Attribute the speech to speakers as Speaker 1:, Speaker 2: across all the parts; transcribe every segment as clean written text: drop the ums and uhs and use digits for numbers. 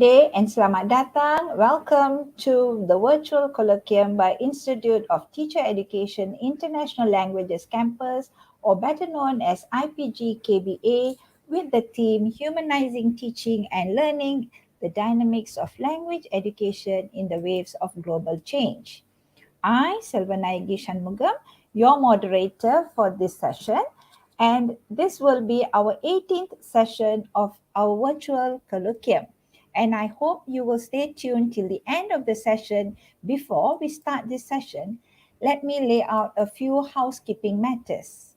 Speaker 1: day and selamat datang. Welcome to the virtual colloquium by Institute of Teacher Education International Languages Campus, or better known as IPGKBA, with the theme Humanizing Teaching and Learning, the Dynamics of Language Education in the Waves of Global Change. I, Selvanayagi Shanmugam, your moderator for this session, and this will be our 18th session of our virtual colloquium. And I hope you will stay tuned till the end of the session. Before we start this session, let me lay out a few housekeeping matters.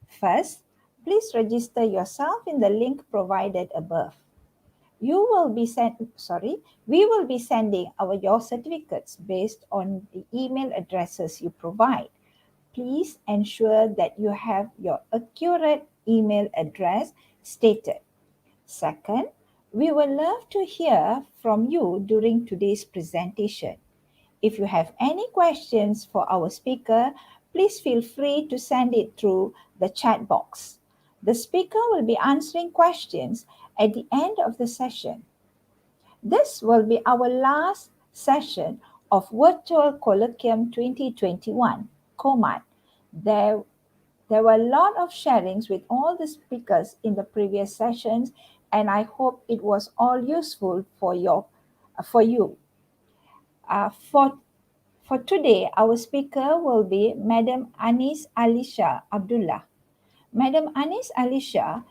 Speaker 1: First, please register yourself in the link provided above. We will be sending your certificates based on the email addresses you provide. Please ensure that you have your accurate email address stated. Second, we would love to hear from you during today's presentation. If you have any questions for our speaker, please feel free to send it through the chat box. The speaker will be answering questions at the end of the session. This will be our last session of Virtual Colloquium 2021, KOMAD. There were a lot of sharings with all the speakers in the previous sessions, and I hope it was all useful for you. For today, our speaker will be Madam Anis Alisya Abdullah. Madam Anis Alisya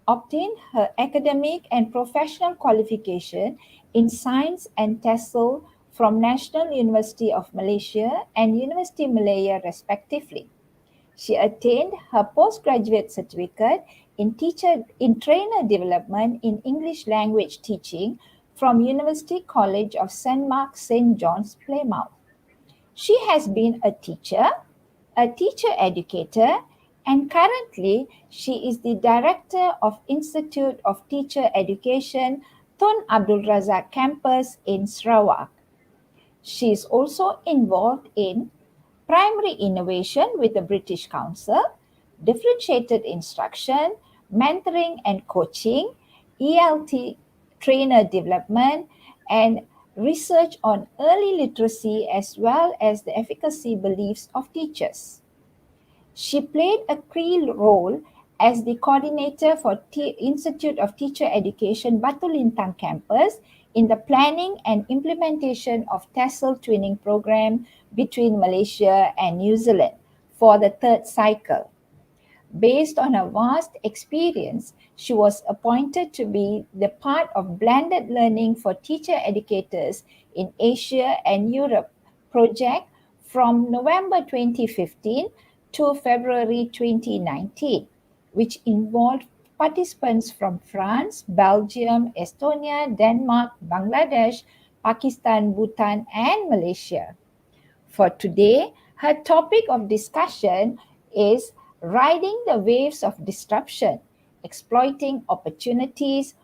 Speaker 1: obtained her academic and professional qualification in Science and TESOL from National University of Malaysia and University Malaya respectively. She attained her postgraduate certificate in trainer development in English language teaching from University College of St. Mark St. John's, Plymouth. She has been a teacher educator, and currently she is the Director of Institute of Teacher Education, Tun Abdul Razak Campus in Sarawak. She is also involved in primary innovation with the British Council, differentiated instruction, mentoring and coaching, ELT trainer development, and research on early literacy as well as the efficacy beliefs of teachers. She played a key role as the coordinator for Institute of Teacher Education Batu Lintang campus in the planning and implementation of TESOL twinning program between Malaysia and New Zealand for the third cycle. Based on her vast experience, she was appointed to be the part of blended learning for teacher educators in Asia and Europe project from November 2015 to February 2019, which involved participants from France, Belgium, Estonia, Denmark, Bangladesh, Pakistan, Bhutan, and Malaysia. For today, her topic of discussion is riding the waves of disruption, exploiting opportunities,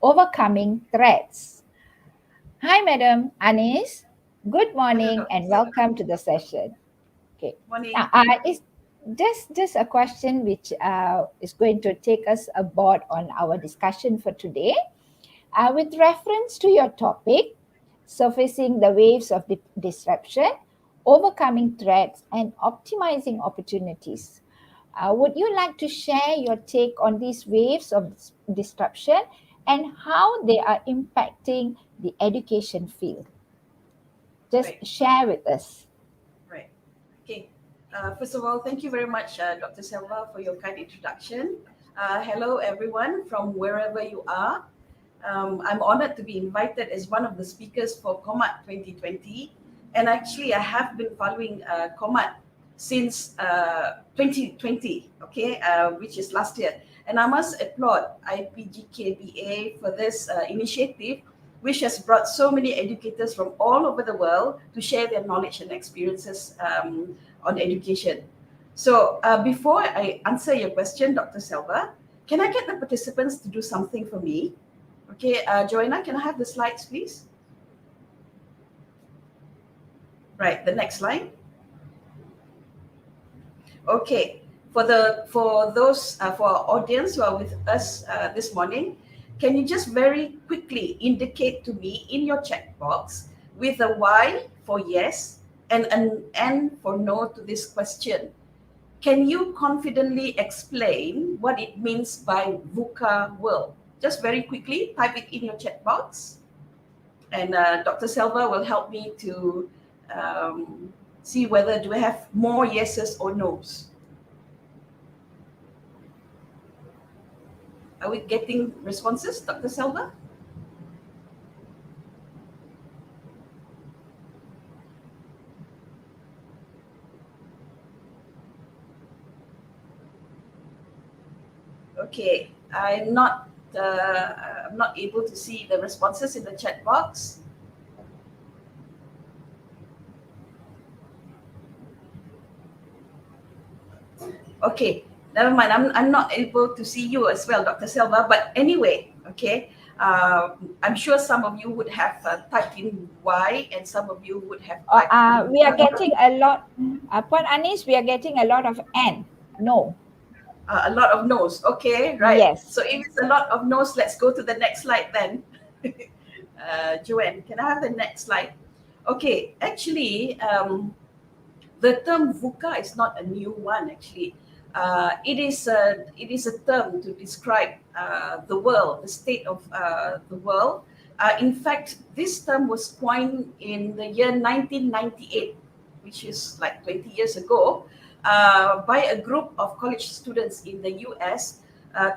Speaker 1: overcoming threats. Hi, Madam Anis. Good morning and welcome to the session. Okay.
Speaker 2: Morning.
Speaker 1: It's just a question which is going to take us aboard on our discussion for today. With reference to your topic, surfacing the waves of disruption, overcoming threats, and optimizing opportunities. Would you like to share your take on these waves of disruption and how they are impacting the education field? Just share with us.
Speaker 2: Right. Okay. First of all, thank you very much, Dr. Selva, for your kind introduction. Hello, everyone, from wherever you are. I'm honored to be invited as one of the speakers for KOMAD 2020. And actually, I have been following KOMAD since 2020, okay, which is last year. And I must applaud IPGKBA for this initiative, which has brought so many educators from all over the world to share their knowledge and experiences on education. So before I answer your question, Dr. Selva, can I get the participants to do something for me? Okay, Joanna, can I have the slides, please? Right, the next slide. Okay, for our audience who are with us this morning, Can you just very quickly indicate to me in your checkbox with a Y for yes and an N for no to this question? Can you confidently explain what it means by VUCA world? Just very quickly, type it in your chat box. And Dr. Selva will help me to see whether do I have more yeses or nos. Are we getting responses, Dr. Selva? Okay, I'm not able to see the responses in the chat box. Okay, never mind. I'm not able to see you as well, Dr. Silva. But anyway, okay, I'm sure some of you would have typed in Y and some of you would have typed in
Speaker 1: We are getting a lot, Puan Anis, we are getting a lot of N, no.
Speaker 2: A lot of no's. Okay, right.
Speaker 1: Yes.
Speaker 2: So if it's a lot of no's, let's go to the next slide then. Joanne, can I have the next slide? Okay, actually, the term VUCA is not a new one, actually. It is a term to describe the world, the state of the world. In fact, this term was coined in the year 1998, which is like 20 years ago, by a group of college students in the US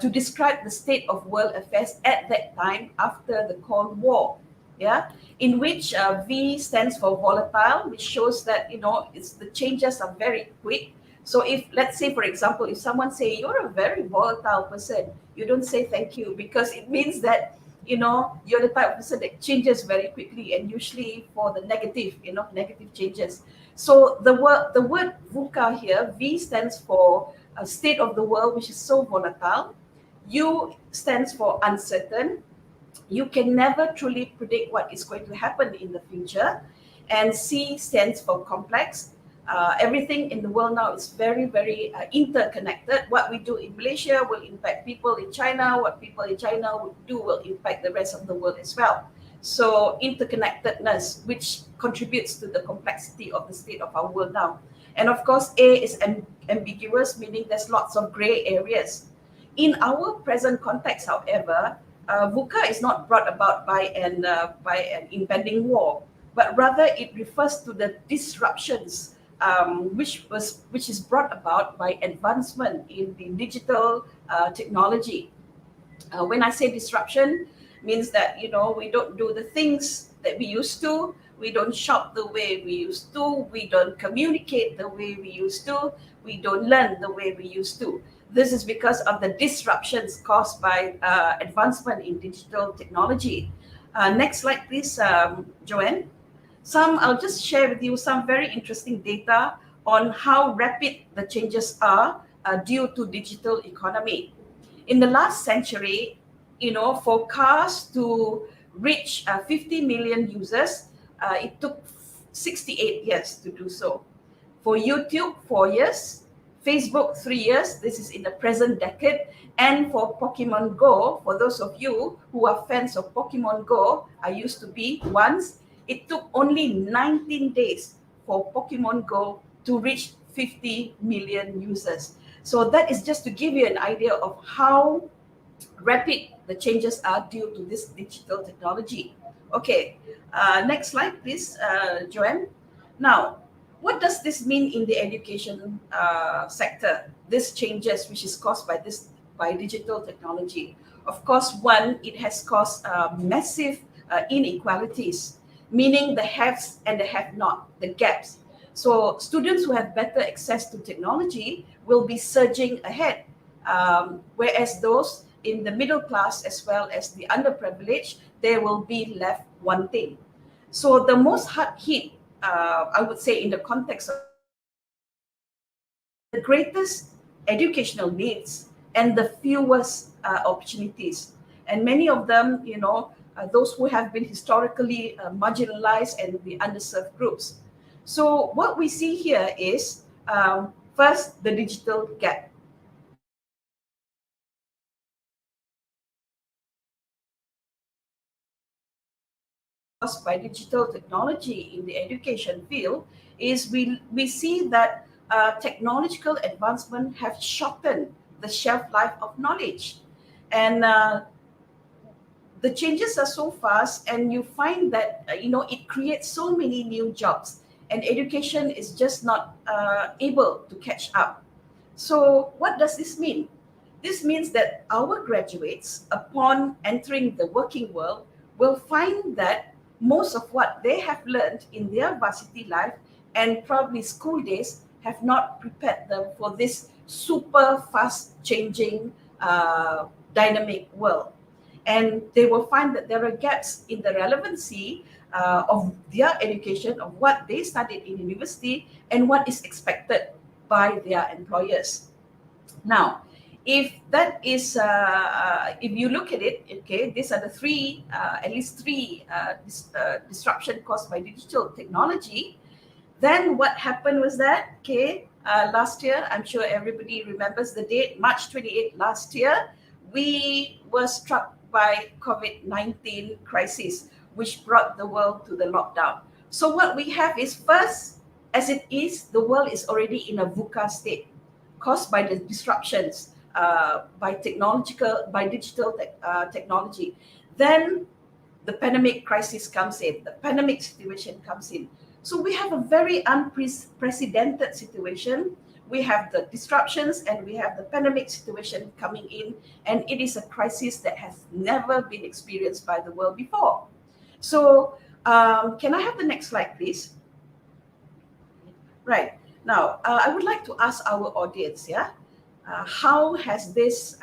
Speaker 2: to describe the state of world affairs at that time after the Cold War. Yeah, in which V stands for volatile, which shows that it's the changes are very quick. So if, let's say, for example, if someone say you're a very volatile person, you don't say thank you, because it means that you're the type of person that changes very quickly, and usually for the negative, negative changes. So the word VUCA here, V stands for a state of the world which is so volatile. U stands for uncertain. You can never truly predict what is going to happen in the future. And C stands for complex. Everything in the world now is very, very interconnected. What we do in Malaysia will impact people in China. What people in China will do will impact the rest of the world as well. So interconnectedness, which contributes to the complexity of the state of our world now. And of course, A is ambiguous, meaning there's lots of gray areas. In our present context, however, VUCA is not brought about by an impending war, but rather it refers to the disruptions which is brought about by advancement in the digital technology. When I say disruption, means that we don't do the things that we used to. We don't shop the way we used to. We don't communicate the way we used to. We don't learn the way we used to. This is because of the disruptions caused by advancement in digital technology. Next slide, please, Joanne. I'll just share with you some very interesting data on how rapid the changes are due to digital economy. In the last century, for cars to reach 50 million users, it took 68 years to do so. For YouTube, 4 years. Facebook, 3 years. This is in the present decade. And for Pokemon Go, for those of you who are fans of Pokemon Go, I used to be once, it took only 19 days for Pokemon Go to reach 50 million users. So that is just to give you an idea of how rapid the changes are due to this digital technology. Okay, next slide, please, Joanne. Now, what does this mean in the education sector? This changes, which is caused by digital technology. Of course, one, it has caused massive inequalities, meaning the haves and the have-not, the gaps. So students who have better access to technology will be surging ahead, whereas those in the middle class as well as the underprivileged, they will be left wanting. So the most hard hit, I would say, in the context of the greatest educational needs and the fewest opportunities. And many of them, those who have been historically marginalized and the underserved groups. So what we see here is, first, the digital gap. caused by digital technology in the education field is we see that technological advancement have shortened the shelf life of knowledge. And the changes are so fast, and you find that it creates so many new jobs, and education is just not able to catch up. So what does this mean? This means that our graduates, upon entering the working world, will find that most of what they have learned in their varsity life and probably school days have not prepared them for this super fast changing dynamic world. And they will find that there are gaps in the relevancy of their education, of what they studied in university and what is expected by their employers. Now, if that is, if you look at it, okay, these are the three, at least three disruption caused by digital technology. Then what happened was that, okay, last year, I'm sure everybody remembers the date, March 28th last year, we were struck by COVID-19 crisis, which brought the world to the lockdown. So what we have is, first, as it is, the world is already in a VUCA state, caused by the disruptions by digital technology. Then the pandemic crisis comes in, the pandemic situation comes in. So we have a very unprecedented situation. We have the disruptions and we have the pandemic situation coming in, and it is a crisis that has never been experienced by the world before. So can I have the next slide, please? Right. Now, I would like to ask our audience, how has this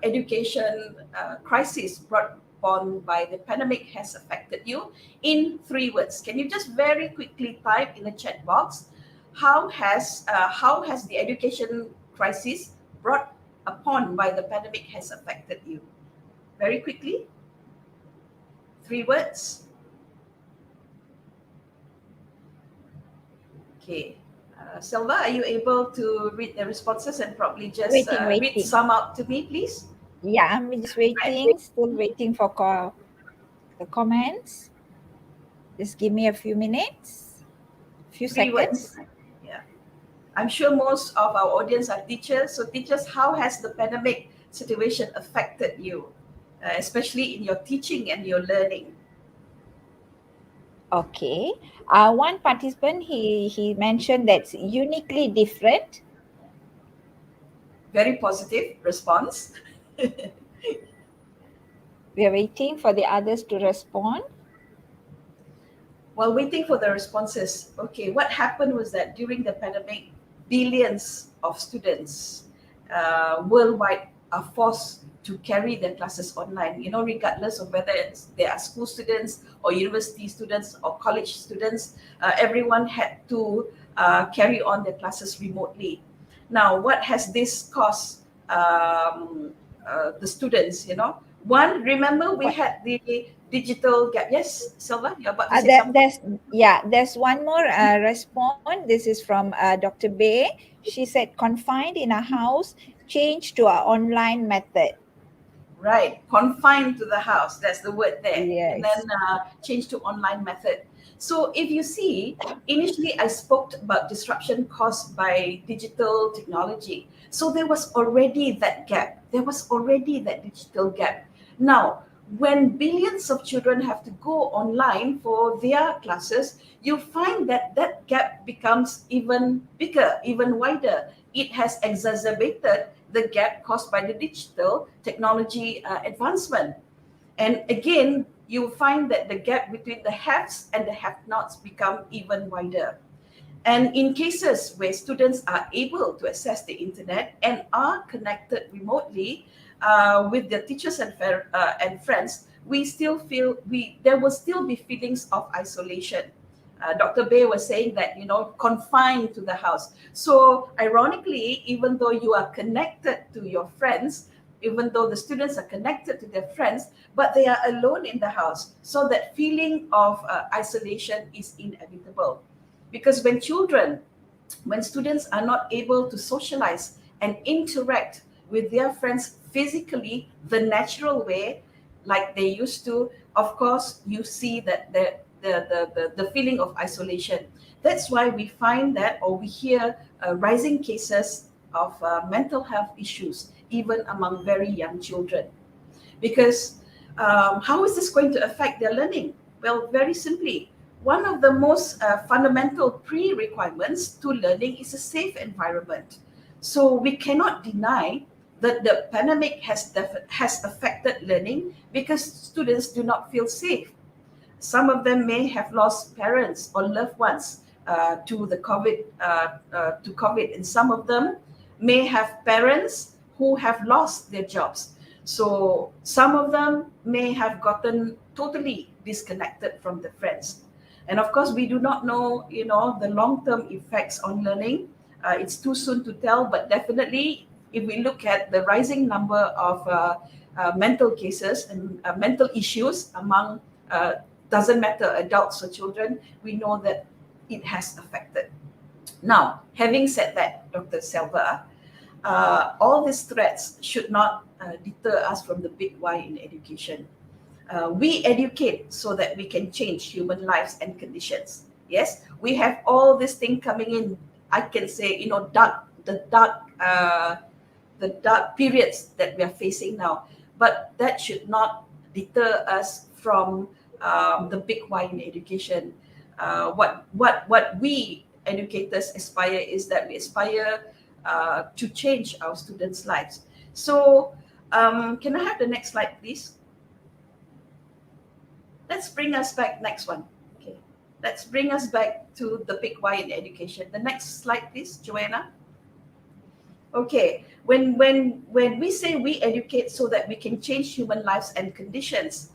Speaker 2: education crisis brought on by the pandemic has affected you in 3 words? Can you just very quickly type in the chat box, how has the education crisis brought upon by the pandemic has affected you? Very quickly, 3 words. Okay. Selva, are you able to read the responses and probably just read some out to me, please?
Speaker 1: Yeah, I'm just waiting, still waiting for the comments. Just give me a few minutes, few
Speaker 2: 3
Speaker 1: seconds.
Speaker 2: words. Yeah. I'm sure most of our audience are teachers. So teachers, how has the pandemic situation affected you, especially in your teaching and your learning?
Speaker 1: Okay. One participant, he mentioned that's uniquely different.
Speaker 2: Very positive response.
Speaker 1: We are waiting for the others to respond.
Speaker 2: While waiting for the responses, okay, what happened was that during the pandemic, billions of students worldwide are forced to carry their classes online, regardless of whether they are school students or university students or college students, everyone had to carry on their classes remotely. Now, what has this cost the students, One, remember we had the digital gap. Yes, Silva, you're about to say something.
Speaker 1: There's one more response. This is from Dr. Bay. She said, confined in a house, change to an online method.
Speaker 2: Right, confined to the house. That's the word there.
Speaker 1: Yes.
Speaker 2: And then change to online method. So if you see, initially I spoke about disruption caused by digital technology. So there was already that gap. There was already that digital gap. Now, when billions of children have to go online for their classes, you find that that gap becomes even bigger, even wider. It has exacerbated the gap caused by the digital technology advancement. And again, you find that the gap between the haves and the have-nots become even wider. And in cases where students are able to access the internet and are connected remotely with their teachers and friends, we still feel there will still be feelings of isolation. Dr. Bay was saying that, confined to the house. So ironically, even though you are connected to your friends, even though the students are connected to their friends, but they are alone in the house. So that feeling of isolation is inevitable. Because when students are not able to socialize and interact with their friends physically, the natural way, like they used to, of course, you see that the feeling of isolation. That's why we find that, or we hear rising cases of mental health issues, even among very young children. Because how is this going to affect their learning? Well, very simply, one of the most fundamental pre-requirements to learning is a safe environment. So we cannot deny that the pandemic has affected learning because students do not feel safe. Some of them may have lost parents or loved ones to the COVID, and some of them may have parents who have lost their jobs. So some of them may have gotten totally disconnected from the friends. And of course, we do not know, the long-term effects on learning. It's too soon to tell, but definitely, if we look at the rising number of mental cases and mental issues among, doesn't matter, adults or children, we know that it has affected. Now, having said that, Dr. Selva, all these threats should not deter us from the big why in education. We educate so that we can change human lives and conditions. Yes, we have all this thing coming in. I can say, the dark periods that we are facing now, but that should not deter us from the big why in education. What we educators aspire is that we aspire to change our students' lives. So, can I have the next slide, please? Let's bring us back. Next one. Okay. Let's bring us back to the big why in education. The next slide, please, Joanna. Okay. When we say we educate so that we can change human lives and conditions,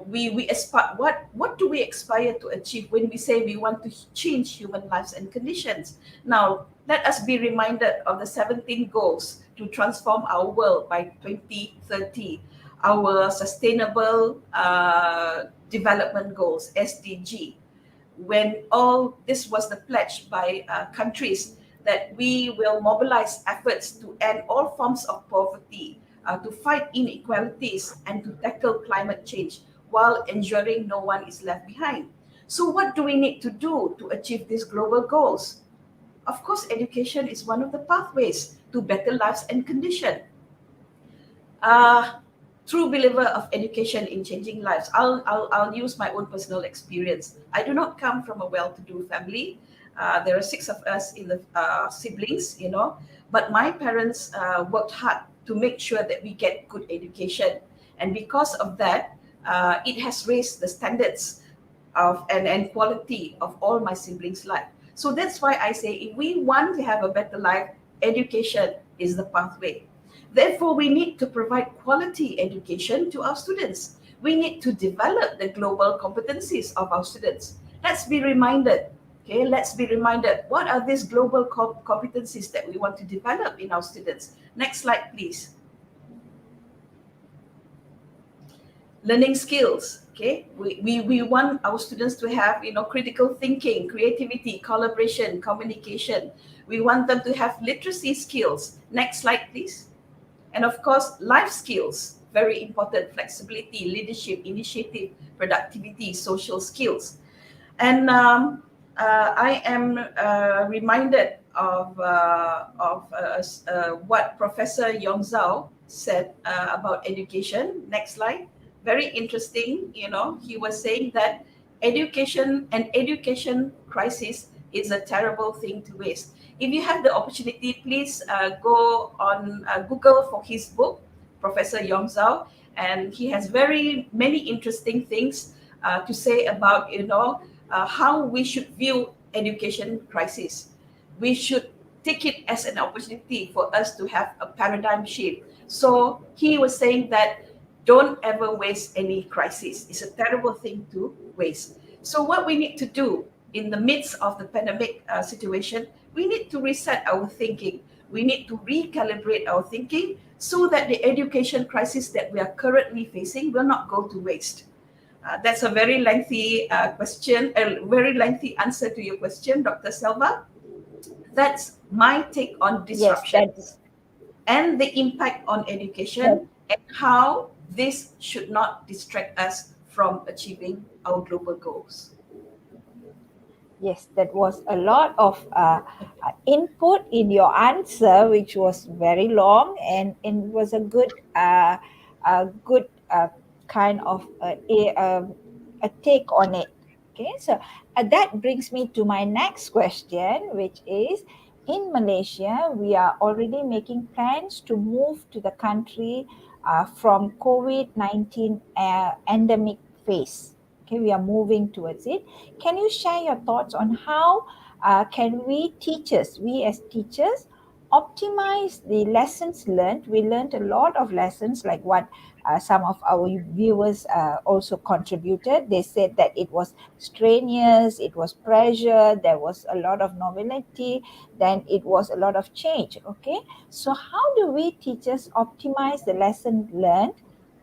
Speaker 2: we aspire. What do we aspire to achieve when we say we want to change human lives and conditions? Now, let us be reminded of the 17 goals to transform our world by 2030. Our Sustainable Development Goals, SDG, when all this was the pledge by countries that we will mobilize efforts to end all forms of poverty, to fight inequalities, and to tackle climate change while ensuring no one is left behind. So what do we need to do to achieve these global goals? Of course, education is one of the pathways to better lives and condition. True believer of education in changing lives. I'll use my own personal experience. I do not come from a well-to-do family. There are 6 of us in the siblings, but my parents worked hard to make sure that we get good education, and because of that, it has raised the standards of and quality of all my siblings' life. So that's why I say, if we want to have a better life, education is the pathway. Therefore, we need to provide quality education to our students. We need to develop the global competencies of our students. Let's be reminded, what are these global competencies that we want to develop in our students? Next slide, please. Learning skills. Okay, we want our students to have, critical thinking, creativity, collaboration, communication. We want them to have literacy skills. Next slide, please. And of course, life skills, very important: flexibility, leadership, initiative, productivity, social skills. And I am reminded of what Professor Yong Zhao said about education. Next slide. Very interesting. He was saying that education crisis is a terrible thing to waste. If you have the opportunity, please go on Google for his book, Professor Yong Zhao, and he has very many interesting things to say about how we should view education crisis. We should take it as an opportunity for us to have a paradigm shift. So he was saying that don't ever waste any crisis. It's a terrible thing to waste. So what we need to do in the midst of the pandemic situation, we need to reset our thinking. We need to recalibrate our thinking so that the education crisis that we are currently facing will not go to waste. That's a very lengthy question, a very lengthy answer to your question, Dr. Selva. That's my take on disruption.
Speaker 1: Yes,
Speaker 2: and the impact on education and how this should not distract us from achieving our global goals.
Speaker 1: Yes, that was a lot of input in your answer, which was very long, and it was a good kind of a take on it. Okay, so that brings me to my next question, which is, in Malaysia, we are already making plans to move to the country from COVID-19 endemic phase. Okay, we are moving towards it. Can you share your thoughts on how can we as teachers, optimize the lessons learned? We learned a lot of lessons, like what some of our viewers also contributed. They said that it was strenuous, it was pressure, there was a lot of novelty, then it was a lot of change. Okay, so how do we teachers optimize the lesson learned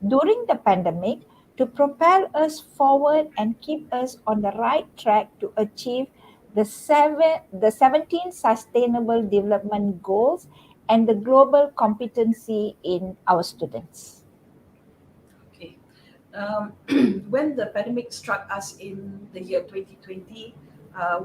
Speaker 1: during the pandemic to propel us forward and keep us on the right track to achieve the 17 sustainable development goals and the global competency in our students?
Speaker 2: Okay. Um, when the pandemic struck us in the year 2020,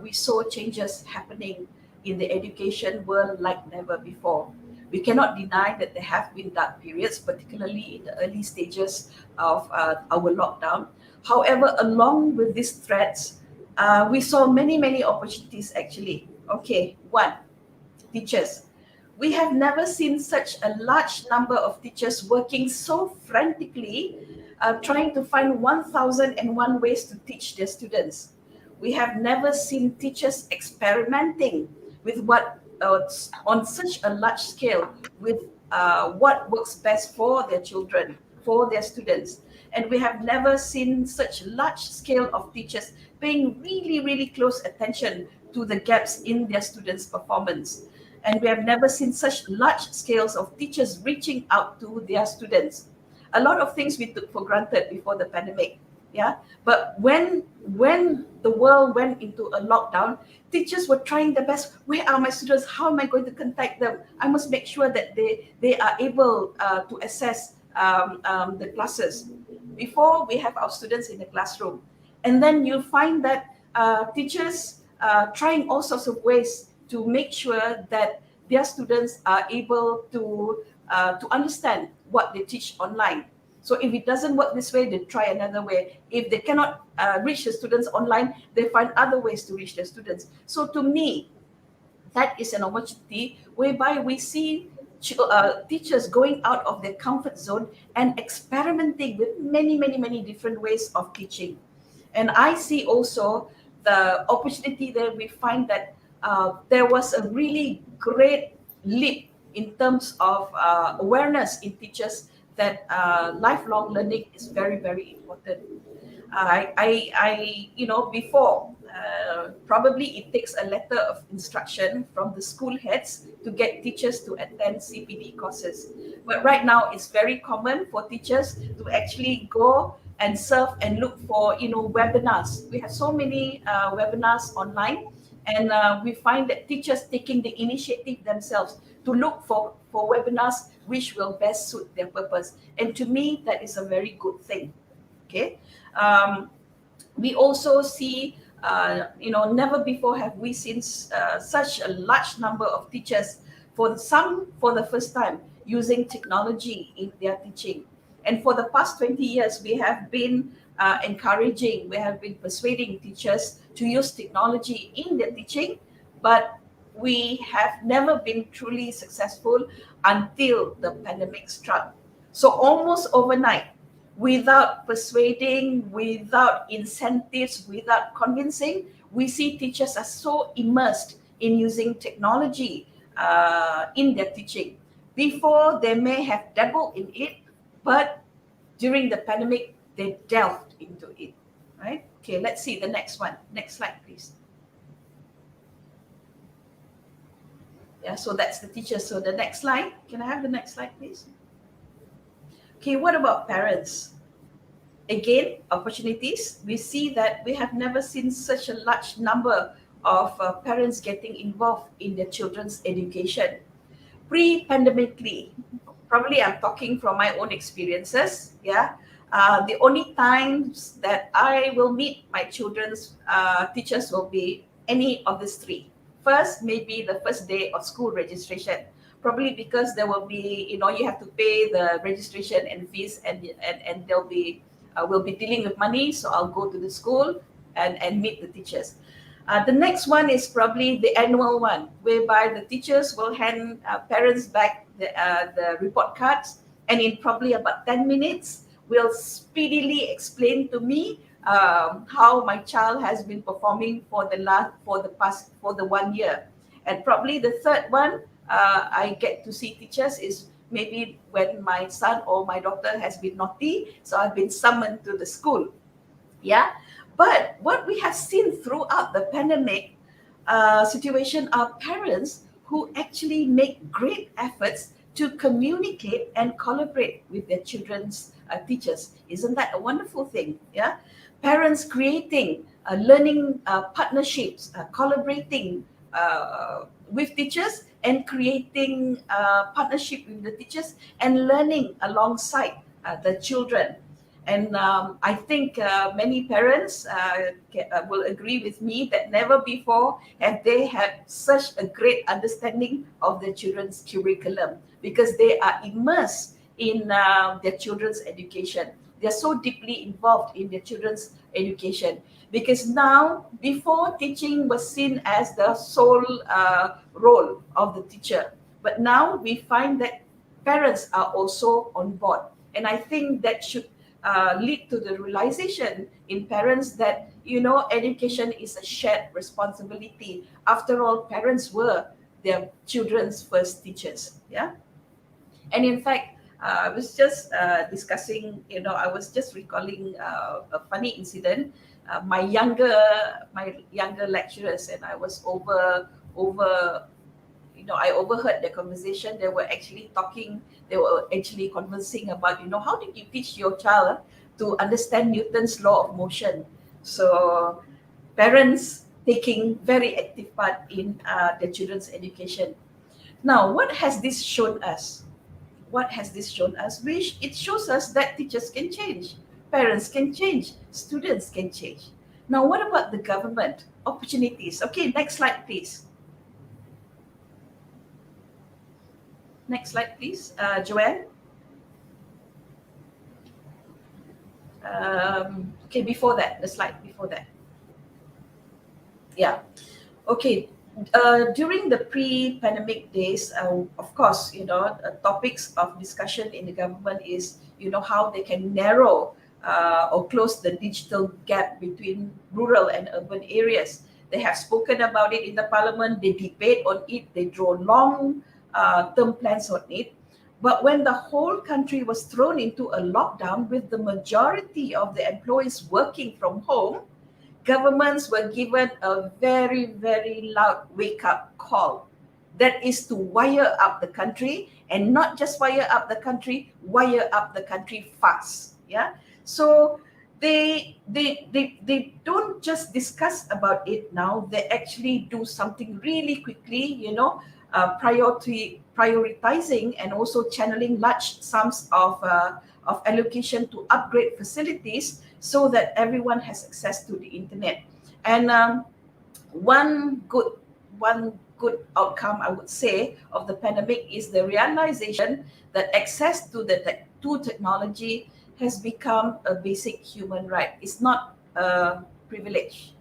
Speaker 2: we saw changes happening in the education world like never before. We cannot deny that there have been dark periods, particularly in the early stages of our lockdown. However, along with these threats, we saw many opportunities actually. Okay, one, teachers. We have never seen such a large number of teachers working so frantically, trying to find 1001 ways to teach their students. We have never seen teachers experimenting with what on such a large scale with what works best for their children, for their students. And we have never seen such large scale of teachers paying really close attention to the gaps in their students' performance. And we have never seen such large scales of teachers reaching out to their students. A lot of things we took for granted before the pandemic. Yeah. But when the world went into a lockdown, teachers were trying their best. Where are my students? How am I going to contact them? I must make sure that they are able to access the classes before we have our students in the classroom. And then you find that teachers trying all sorts of ways to make sure that their students are able to understand what they teach online. So if it doesn't work this way, they try another way. If they cannot reach the students online, they find other ways to reach their students. So to me, that is an opportunity whereby we see teachers going out of their comfort zone and experimenting with many different ways of teaching. And I see also the opportunity there. We find that there was a really great leap in terms of awareness in teachers that lifelong learning is very important. Before, probably it takes a letter of instruction from the school heads to get teachers to attend CPD courses. But right now, it's very common for teachers to actually go and surf and look for, webinars. We have so many webinars online, and we find that teachers taking the initiative themselves to look for webinars which will best suit their purpose. And to me, that is a very good thing. Okay. We also see, never before have we seen such a large number of teachers, for the first time, using technology in their teaching. And for the past 20 years, we have been we have been persuading teachers to use technology in their teaching, but we have never been truly successful until the pandemic struck. So almost overnight, without persuading, without incentives, without convincing, we see teachers are so immersed in using technology in their teaching. Before, they may have dabbled in it, but during the pandemic, they delved into it. Right? Okay, let's see the next one. Next slide, please. Yeah, so that's the teacher. So the next slide. Can I have the next slide, please? Okay, what about parents? Again, opportunities. We see that we have never seen such a large number of parents getting involved in their children's education. Pre-pandemically, probably I'm talking from my own experiences. Yeah. The only times that I will meet my children's teachers will be any of these three. First, maybe the first day of school registration, probably because there will be, you have to pay the registration and fees, and there'll be we'll be dealing with money, so I'll go to the school and meet the teachers. The next one is probably the annual one, whereby the teachers will hand parents back the report cards, and in probably about 10 minutes, will speedily explain to me how my child has been performing for the 1 year. And probably the third one, I get to see teachers is maybe when my son or my daughter has been naughty, so I've been summoned to the school. Yeah. But what we have seen throughout the pandemic situation are parents who actually make great efforts to communicate and collaborate with their children's teachers. Isn't that a wonderful thing? Yeah. Parents creating learning partnerships, collaborating with teachers, and creating partnership with the teachers, and learning alongside the children. And I think many parents will agree with me that never before have they had such a great understanding of their children's curriculum, because they are immersed in their children's education. They're so deeply involved in their children's education, because now, before, teaching was seen as the sole role of the teacher. But now we find that parents are also on board. And I think that should lead to the realization in parents that, education is a shared responsibility. After all, parents were their children's first teachers. Yeah. And in fact, I was just discussing, I was just recalling a funny incident. My younger lecturers, and I was over I overheard the conversation. They were actually talking, they were actually conversing about, how did you teach your child to understand Newton's law of motion? So parents taking very active part in their children's education. Now, what has this shown us? What has this shown us? Which it shows us that teachers can change, parents can change, students can change. Now, what about the government? Opportunities. Okay, next slide, please. Next slide, please, Joanne. Okay, before that, the slide before that. Yeah. Okay. During the pre-pandemic days, of course, topics of discussion in the government is, how they can narrow or close the digital gap between rural and urban areas. They have spoken about it in the parliament. They debate on it. They draw long term plans on it. But when the whole country was thrown into a lockdown with the majority of the employees working from home, governments were given a very, very loud wake-up call. That is to wire up the country, and not just wire up the country fast. Yeah. So they don't just discuss about it now. They actually do something really quickly, prioritizing and also channeling large sums of allocation to upgrade facilities so that everyone has access to the internet. And one good outcome, I would say, of the pandemic is the realization that access to technology has become a basic human right. It's not a privilege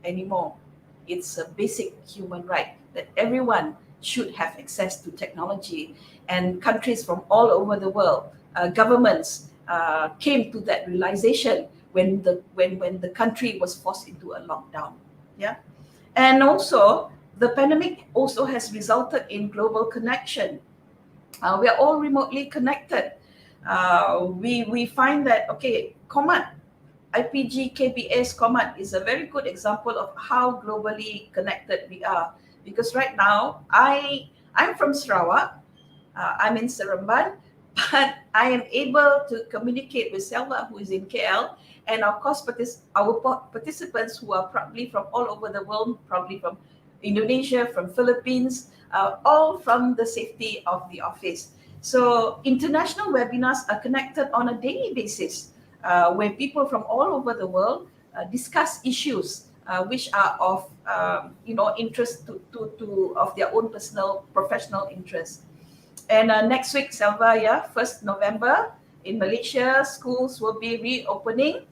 Speaker 2: anymore. It's a basic human right that everyone should have access to technology. And countries from all over the world, governments came to that realization when the country was forced into a lockdown. Yeah. And also, the pandemic also has resulted in global connection. We are all remotely connected. We find that, okay, KOMAD, IPGKBS KOMAD is a very good example of how globally connected we are. Because right now, I'm from Sarawak, I'm in Seremban, but I am able to communicate with Selva, who is in KL, and of course, our participants who are probably from all over the world, probably from Indonesia, from Philippines, all from the safety of the office. So international webinars are connected on a daily basis, where people from all over the world discuss issues which are of interest to of their own personal professional interest. And next week, Selva, yeah, 1st November in Malaysia, schools will be reopening.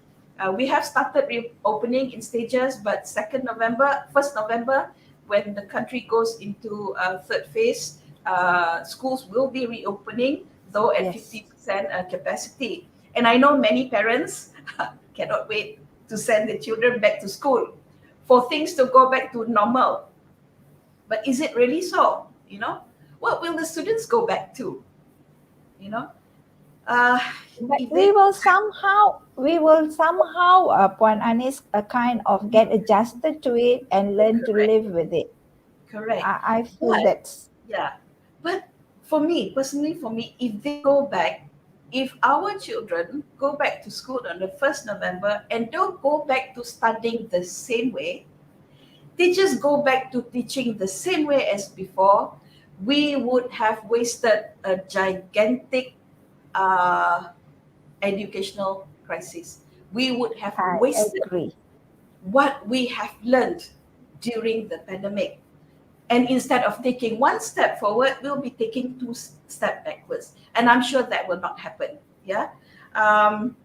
Speaker 2: We have started reopening in stages, but 2nd November, 1st November, when the country goes into third phase, schools will be reopening, though at
Speaker 1: Yes.
Speaker 2: 50% capacity. And I know many parents cannot wait to send their children back to school for things to go back to normal. But is it really so? What will the students go back to? You know, uh,
Speaker 1: But
Speaker 2: if
Speaker 1: we
Speaker 2: they
Speaker 1: will somehow, Puan Anis, kind of get adjusted to it and learn to
Speaker 2: correct,
Speaker 1: live with it.
Speaker 2: correct.
Speaker 1: I feel
Speaker 2: But
Speaker 1: that's
Speaker 2: yeah, but for me personally, if they go back, if our children go back to school on the 1st November and don't go back to studying the same way, they just go back to teaching the same way as before, we would have wasted a gigantic uh, educational crisis. We would have
Speaker 1: I
Speaker 2: wasted
Speaker 1: agree.
Speaker 2: what we have learned during the pandemic. And instead of taking one step forward, we'll be taking two steps backwards. And I'm sure that will not happen. Yeah. Um,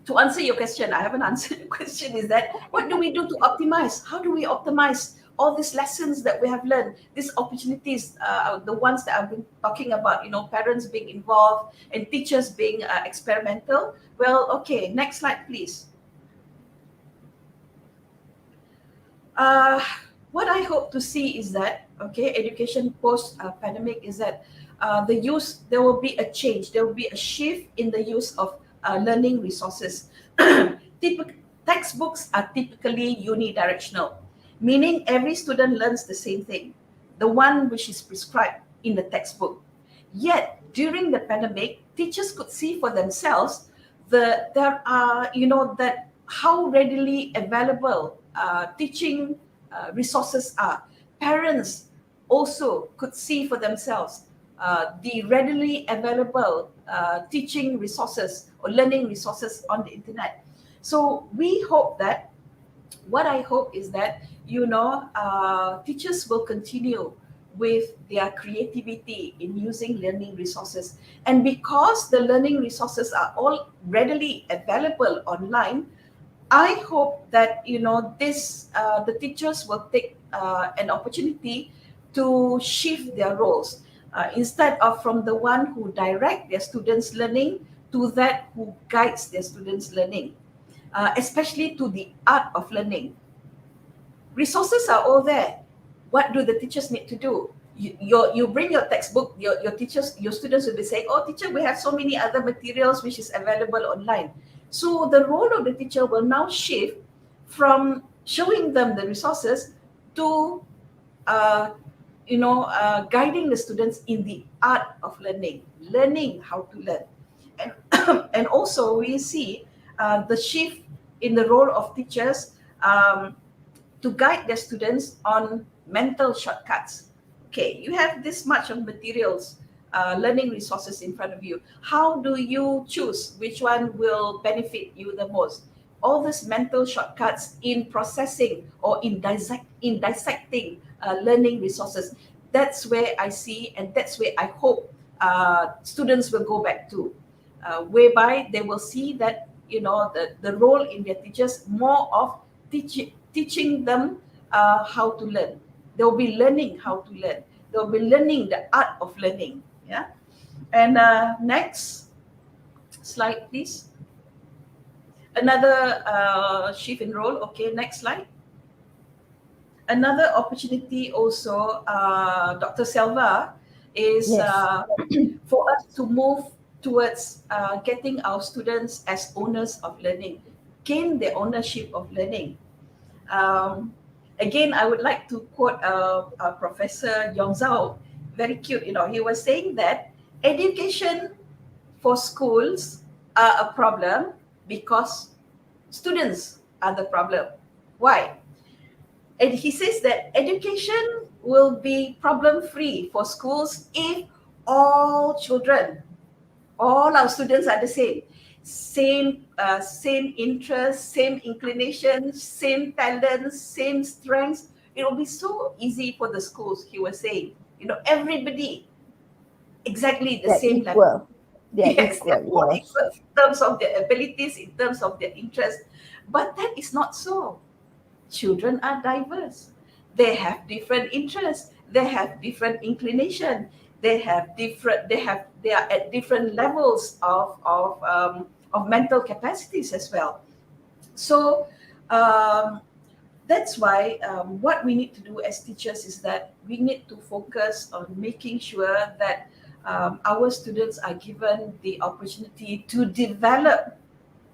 Speaker 2: to answer your question, I haven't answered the question, is that what do we do to optimize? How do we optimize all these lessons that we have learned, these opportunities, the ones that I've been talking about, parents being involved and teachers being experimental? Well, okay, next slide, please. Uh, what I hope to see is that, okay, education post pandemic is that there will be a change, there will be a shift in the use of learning resources. Textbooks are typically unidirectional, meaning every student learns the same thing, the one which is prescribed in the textbook. Yet during the pandemic, teachers could see for themselves that how readily available teaching resources are. Parents also could see for themselves the readily available teaching resources or learning resources on the internet. So what I hope is that teachers will continue with their creativity in using learning resources, and because the learning resources are all readily available online, I hope that the teachers will take an opportunity to shift their roles, instead of from the one who direct their students' learning to that who guides their students' learning, especially to the art of learning. Resources are all there. What do the teachers need to do? You bring your textbook, your teachers, your students will be saying, oh teacher, we have so many other materials which is available online. So the role of the teacher will now shift from showing them the resources to uh, guiding the students in the art of learning how to learn. And and also we see the shift in the role of teachers, to guide their students on mental shortcuts. Okay, you have this much of materials, learning resources in front of you. How do you choose which one will benefit you the most? All these mental shortcuts in processing or in dissecting learning resources. That's where I see, and that's where I hope students will go back to, whereby they will see that the role in their teachers more of teaching them how to learn. They'll be learning how to learn. They'll be learning the art of learning. Yeah. And next slide, please. Another shift in role. Okay, next slide. Another opportunity also, Dr. Selva, is
Speaker 1: Yes.
Speaker 2: for us to move towards getting our students as owners of learning, gain the ownership of learning. Um, Again, I would like to quote Professor Yong Zhao, very cute. He was saying that education for schools are a problem because students are the problem. Why? And he says that education will be problem free for schools if all children, all our students are the same. Same interests, same inclinations, same talents, same strengths. It will be so easy for the schools, he was saying. Everybody exactly the
Speaker 1: They're
Speaker 2: same level.
Speaker 1: equal. They're
Speaker 2: Yes, they're
Speaker 1: equal,
Speaker 2: all
Speaker 1: yes.
Speaker 2: equal in terms of their abilities, in terms of their interests. But that is not so. Children are diverse. They have different interests. They have different inclination. They are at different levels of mental capacities as well. So um, that's why what we need to do as teachers is that we need to focus on making sure that our students are given the opportunity to develop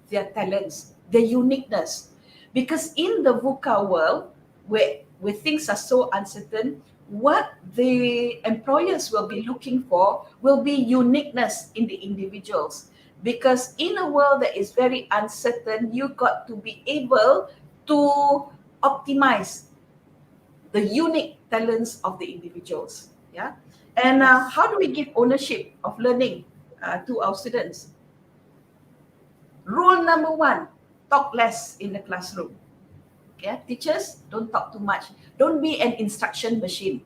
Speaker 2: their talents, their uniqueness. Because in the VUCA world, where things are so uncertain, what the employers will be looking for will be uniqueness in the individuals. Because in a world that is very uncertain, you got to be able to optimize the unique talents of the individuals. Yeah. And
Speaker 1: Yes.
Speaker 2: how do we give ownership of learning to our students? Rule number one, talk less in the classroom. Yeah, teachers, don't talk too much. Don't be an instruction machine.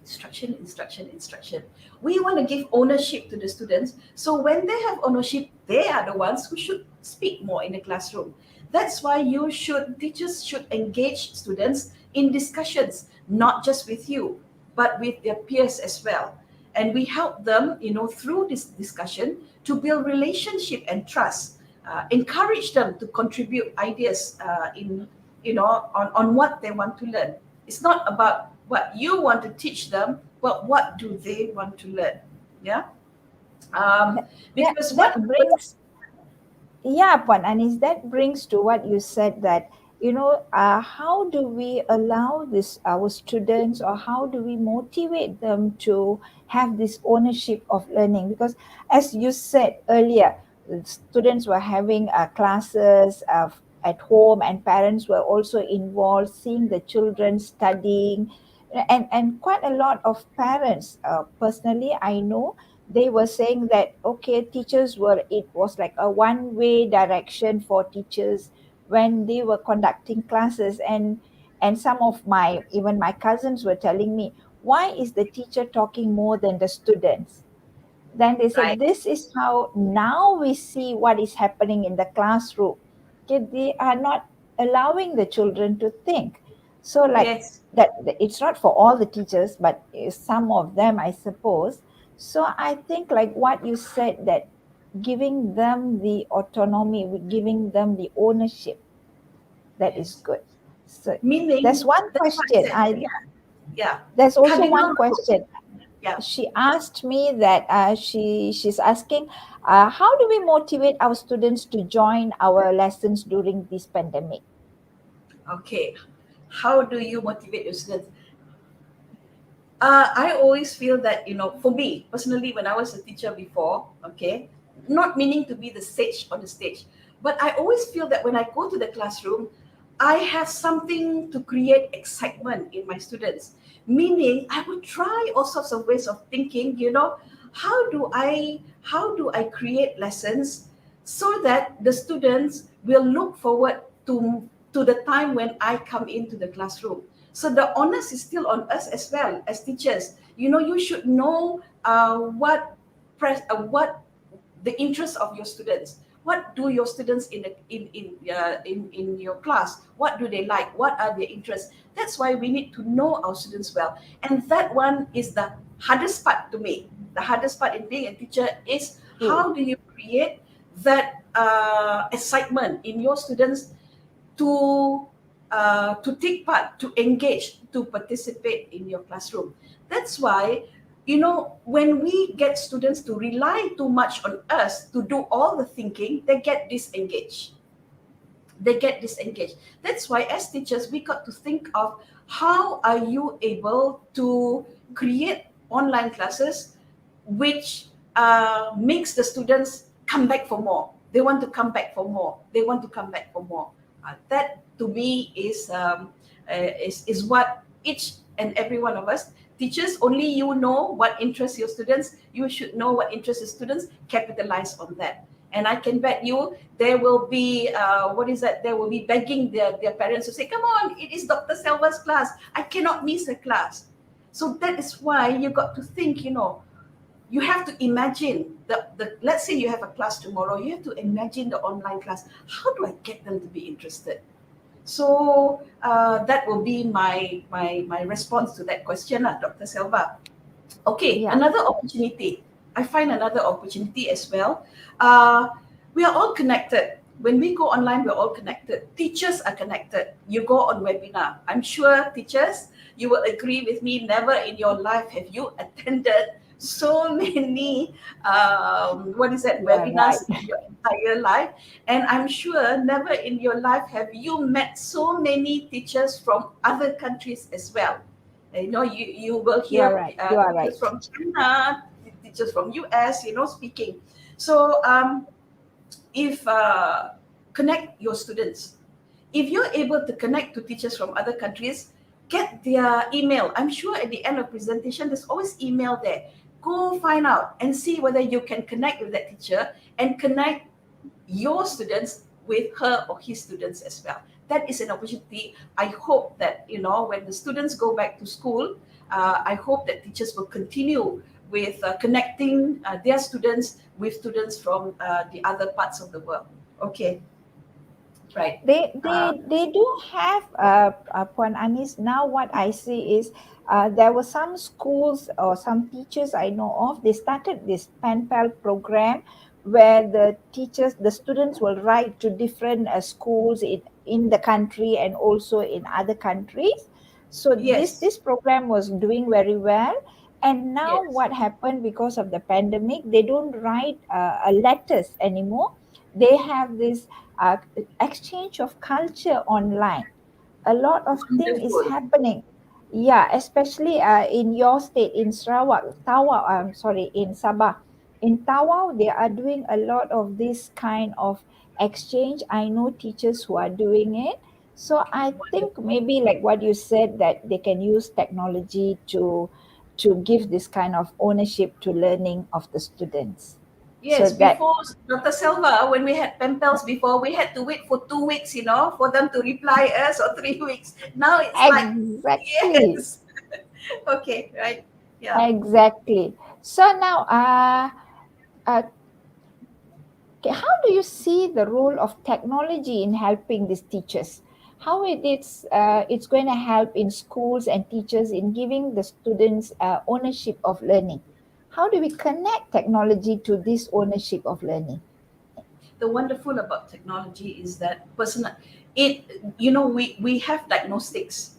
Speaker 2: Instruction, instruction, instruction. We want to give ownership to the students. So when they have ownership, they are the ones who should speak more in the classroom. That's why teachers should engage students in discussions, not just with you, but with their peers as well. And we help them, through this discussion to build relationship and trust. Encourage them to contribute ideas on what they want to learn. It's not about what you want to teach them, but what do they want to learn? Yeah. Um,
Speaker 1: That, that,
Speaker 2: because what
Speaker 1: that
Speaker 2: happens,
Speaker 1: brings Yeah, Puan Anis, that brings to what you said that, how do we allow this our students, or how do we motivate them to have this ownership of learning? Because as you said earlier, students were having classes at home, and parents were also involved, seeing the children studying, and quite a lot of parents. Personally, I know they were saying that okay, teachers were it was like a one way direction for teachers when they were conducting classes, and some of my even my cousins were telling me, why is the teacher talking more than the students? Then they said,
Speaker 2: right?
Speaker 1: this is how now we see what is happening in the classroom. Okay, they are not allowing the children to think. So like
Speaker 2: Yes,
Speaker 1: that, it's not for all the teachers, but some of them, I suppose. So I think like what you said, that giving them the autonomy, giving them the ownership, that is
Speaker 2: yes.
Speaker 1: good. So there's
Speaker 2: Meaning,
Speaker 1: one
Speaker 2: that's what I
Speaker 1: question.
Speaker 2: said.
Speaker 1: I
Speaker 2: Yeah, yeah.
Speaker 1: There's also
Speaker 2: Cardinal
Speaker 1: one
Speaker 2: rule.
Speaker 1: question.
Speaker 2: Yeah.
Speaker 1: She asked me that she's asking, how do we motivate our students to join our lessons during this pandemic?
Speaker 2: Okay. How do you motivate your students? I always feel that, for me personally, when I was a teacher before, okay, not meaning to be the sage on the stage, but I always feel that when I go to the classroom, I have something to create excitement in my students. Meaning, I would try all sorts of ways of thinking. How do I create lessons so that the students will look forward to the time when I come into the classroom. So the onus is still on us as well as teachers. You should know what the interest of your students. What do your students in your class? What do they like? What are their interests? That's why we need to know our students well, and that one is the hardest part to me. The hardest part in being a teacher is
Speaker 1: True.
Speaker 2: how do you create that excitement in your students to take part, to engage, to participate in your classroom. That's why, when we get students to rely too much on us to do all the thinking, they get disengaged. That's why, as teachers, we got to think of how are you able to create online classes which makes the students come back for more. They want to come back for more. They want to come back for more. That to me is what each and every one of us. Teachers, only you know what interests your students. You should know what interests your students, capitalize on that. And I can bet you there will be, There will be begging their parents to say, come on, it is Dr. Selva's class. I cannot miss a class. So that is why you got to think, you have to imagine let's say you have a class tomorrow, you have to imagine the online class. How do I get them to be interested? So that will be my response to that question, Dr. Selva. Okay,
Speaker 1: Yeah.
Speaker 2: another opportunity. I find another opportunity as well. Uh, we are all connected. When we go online, we're all connected. Teachers are connected. You go on webinar. I'm sure teachers, you will agree with me. Never in your life have you attended so many
Speaker 1: You are right.
Speaker 2: webinars in your entire life. And I'm sure never in your life have you met so many teachers from other countries as well. You will
Speaker 1: You are
Speaker 2: hear
Speaker 1: right. You are
Speaker 2: teachers
Speaker 1: right.
Speaker 2: from China, teachers from US, speaking. So if connect your students. If you're able to connect to teachers from other countries, get their email. I'm sure at the end of presentation, there's always email there. Go find out and see whether you can connect with that teacher and connect your students with her or his students as well. That is an opportunity. I hope that, when the students go back to school, I hope that teachers will continue with connecting their students with students from the other parts of the world. Okay, right. Uh,
Speaker 1: They do have Puan Anis. Now what I see is there were some schools or some teachers I know of. They started this Penpal program where the students will write to different schools in the country and also in other countries. So
Speaker 2: yes,
Speaker 1: this program was doing very well. And now
Speaker 2: yes.
Speaker 1: what happened because of the pandemic, they don't write letters anymore. They have this uh, exchange of culture online. A lot of thing is
Speaker 2: Wonderful.
Speaker 1: happening. Yeah, especially in your state, in Sarawak, Tawau, sorry, in Sabah. In Tawau, they are doing a lot of this kind of exchange. I know teachers who are doing it. So I think
Speaker 2: Wonderful.
Speaker 1: maybe like what you said, that they can use technology to give this kind of ownership to learning of the students. So
Speaker 2: Yes,
Speaker 1: that
Speaker 2: before Dr. Selva, when we had pen pals before, we had to wait for 2 weeks, for them to reply us, or 3 weeks. Now it's like,
Speaker 1: exactly.
Speaker 2: yes. Okay, right. Yeah.
Speaker 1: Exactly. So now, uh, how do you see the role of technology in helping these teachers? How it's going to help in schools and teachers in giving the students ownership of learning? How do we connect technology to this ownership of learning?
Speaker 2: The wonderful about technology is that we have diagnostics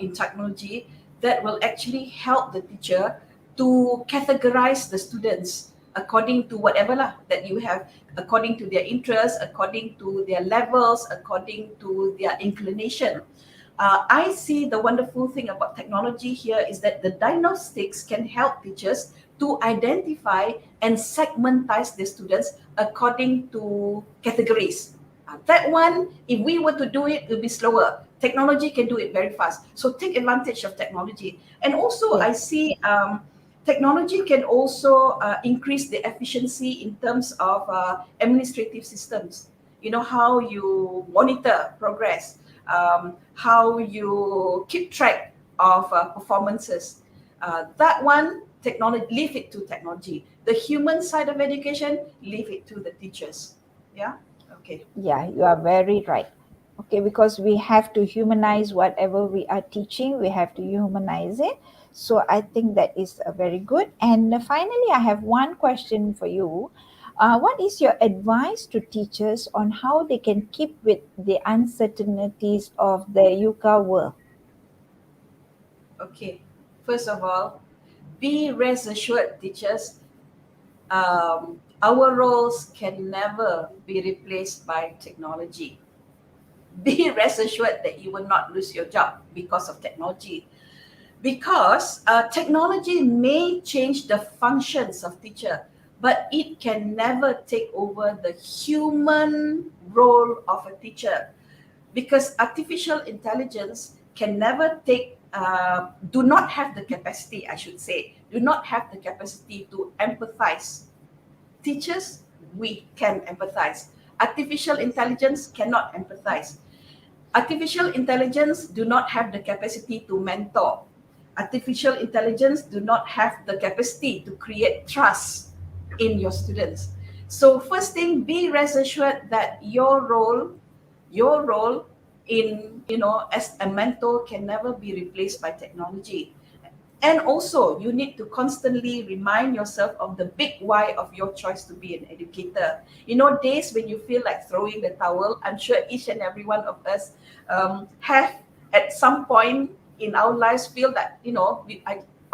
Speaker 2: in technology that will actually help the teacher to categorize the students according to whatever lah that you have, according to their interests, according to their levels, according to their inclination. I see the wonderful thing about technology here is that the diagnostics can help teachers to identify and segmentize the students according to categories. That one, if we were to do it, it will be slower. Technology can do it very fast. So take advantage of technology. And also,
Speaker 1: Yeah.
Speaker 2: I see technology can also increase the efficiency in terms of administrative systems. You know, how you monitor progress, how you keep track of performances. That one, technology, leave it to technology. The human side of education, leave it to the teachers. Yeah. Okay.
Speaker 1: Yeah, you are very right. Okay, because we have to humanize whatever we are teaching, we have to humanize it. So I think that is very good. And finally, I have one question for you. What is your advice to teachers on how they can keep with the uncertainties of the VUCA world?
Speaker 2: Okay. First of all, be rest assured, teachers, our roles can never be replaced by technology. Be rest assured that you will not lose your job because of technology. Because technology may change the functions of teacher, but it can never take over the human role of a teacher, because artificial intelligence can never take do not have the capacity, I should say, do not have the capacity to empathize. Teachers, we can empathize. Artificial intelligence cannot empathize. Artificial intelligence do not have the capacity to mentor. Artificial intelligence do not have the capacity to create trust in your students. So first thing, be rest assured that your role in, as a mentor can never be replaced by technology. And also, you need to constantly remind yourself of the big why of your choice to be an educator. Days when you feel like throwing the towel, I'm sure each and every one of us have at some point in our lives feel that,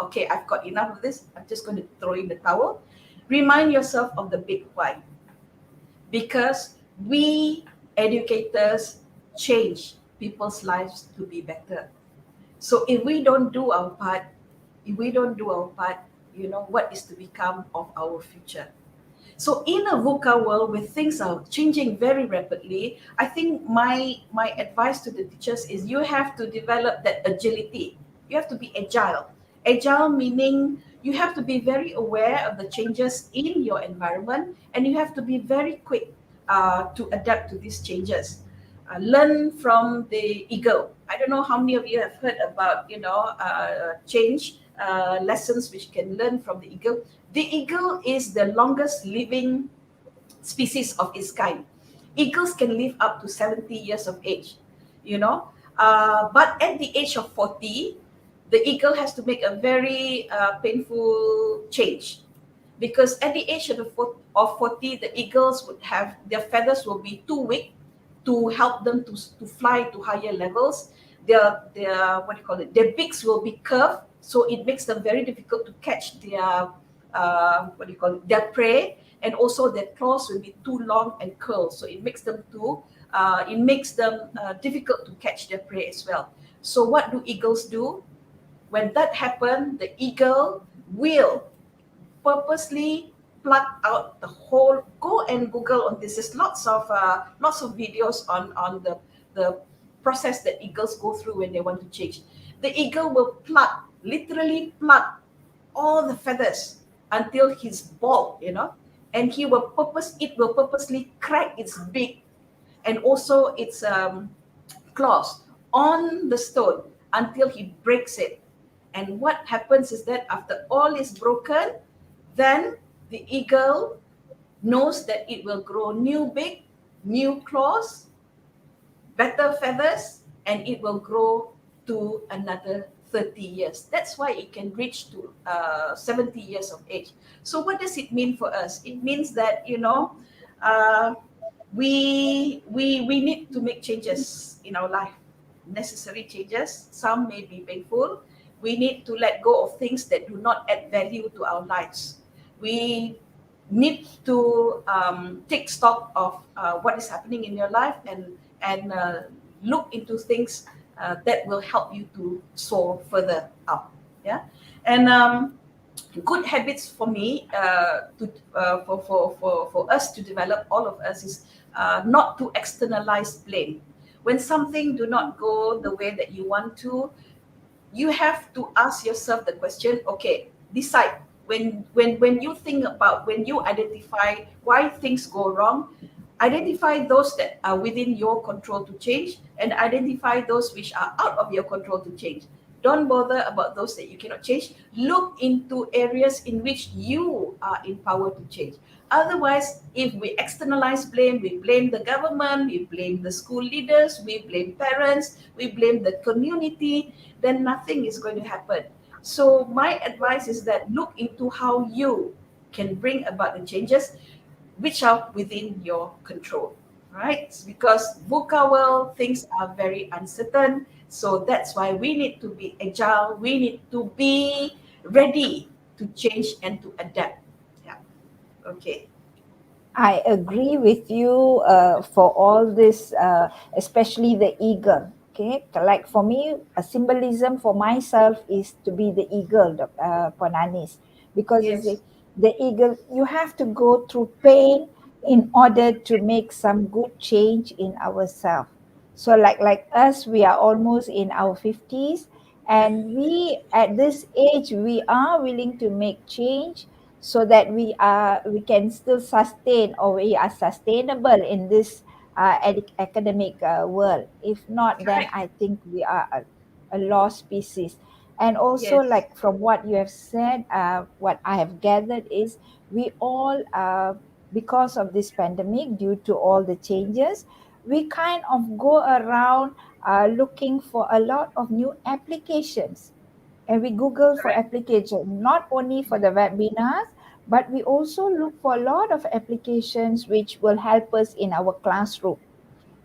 Speaker 2: okay, I've got enough of this. I'm just going to throw in the towel. Remind yourself of the big why, because we educators change people's lives to be better. So if we don't do our part, what is to become of our future? So in a VUCA world where things are changing very rapidly, I think my advice to the teachers is you have to develop that agility. You have to be agile. Agile meaning you have to be very aware of the changes in your environment, and you have to be very quick to adapt to these changes. Learn from the eagle. I don't know how many of you have heard about change lessons which can learn from the eagle. The eagle is the longest living species of its kind. Eagles can live up to 70 years of age, but at the age of 40, the eagle has to make a very painful change, because at the age of 40, the eagles would have their feathers will be too weak to help them to fly to higher levels. Their what do you call it? Their beaks will be curved, so it makes them very difficult to catch their their prey, and also their claws will be too long and curled, so it makes them difficult to catch their prey as well. So what do eagles do? When that happens, the eagle will purposely pluck out the whole. Go and Google on this. There's lots of videos on the process that eagles go through when they want to change. The eagle will literally pluck all the feathers until he's bald, and it will purposely crack its beak and also its claws on the stone until he breaks it. And what happens is that after all is broken, then the eagle knows that it will grow new beak, new claws, better feathers, and it will grow to another 30 years. That's why it can reach to 70 years of age. So what does it mean for us? It means that, uh, we need to make changes in our life, necessary changes. Some may be painful. We need to let go of things that do not add value to our lives. We need to take stock of what is happening in your life, and look into things that will help you to soar further up. Yeah, and good habits for me for us to develop, all of us, is not to externalize blame. When something do not go the way that you want to, you have to ask yourself the question, okay, decide. When you think about, when you identify why things go wrong, identify those that are within your control to change, and identify those which are out of your control to change. Don't bother about those that you cannot change. Look into areas in which you are empowered to change. Otherwise, if we externalize blame, we blame the government, we blame the school leaders, we blame parents, we blame the community, then nothing is going to happen. So my advice is that look into how you can bring about the changes which are within your control, right? Because VUCA world, things are very uncertain. So that's why we need to be agile. We need to be ready to change and to adapt. Yeah. Okay.
Speaker 1: I agree with you for all this, especially the eagle. Okay, like for me, a symbolism for myself is to be the eagle, Ponanis, because you
Speaker 2: Yes.
Speaker 1: see, the eagle, you have to go through pain in order to make some good change in ourselves. So, like us, we are almost in our 50s, And we at this age we are willing to make change so that we can still sustain, or we are sustainable in this academic world. If not, then
Speaker 2: Correct.
Speaker 1: I think we are a lost species. And also,
Speaker 2: Yes.
Speaker 1: like from what you have said, what I have gathered is we all because of this pandemic, due to all the changes, we kind of go around looking for a lot of new applications, and we Google for
Speaker 2: Correct.
Speaker 1: application, not only for the webinars, but we also look for a lot of applications which will help us in our classroom,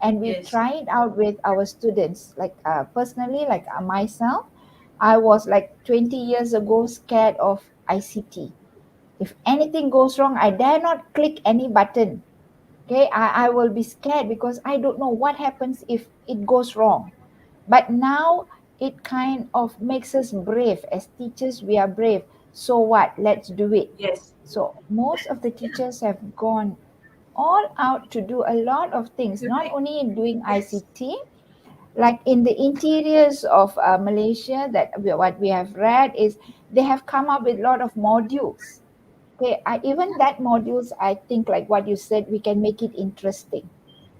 Speaker 1: and we
Speaker 2: Yes.
Speaker 1: try it out with our students. Like personally, like myself, I was like 20 years ago scared of ICT. If anything goes wrong, I dare not click any button. Okay, I will be scared because I don't know what happens if it goes wrong. But now it kind of makes us brave. As teachers, we are brave. So what? Let's do it.
Speaker 2: Yes.
Speaker 1: So most of the teachers have gone all out to do a lot of things, not
Speaker 2: Correct.
Speaker 1: only in doing
Speaker 2: Yes.
Speaker 1: ICT, like in the interiors of Malaysia, what we have read is they have come up with a lot of modules. Okay, even that modules, I think, like what you said, we can make it interesting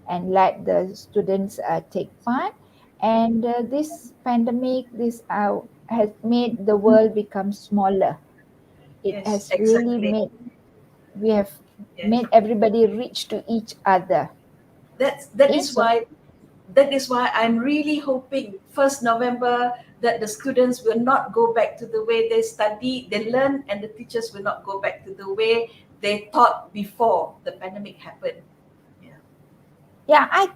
Speaker 1: and let the students take part. And this pandemic, this has made the world become smaller. It
Speaker 2: Yes.
Speaker 1: has really
Speaker 2: Exactly.
Speaker 1: made, we have
Speaker 2: Yes.
Speaker 1: made everybody reach to each other.
Speaker 2: That
Speaker 1: Okay,
Speaker 2: is
Speaker 1: so
Speaker 2: why I'm really hoping 1st November that the students will not go back to the way they study, they learn, and the teachers will not go back to the way they taught before the pandemic happened. Yeah.
Speaker 1: yeah, I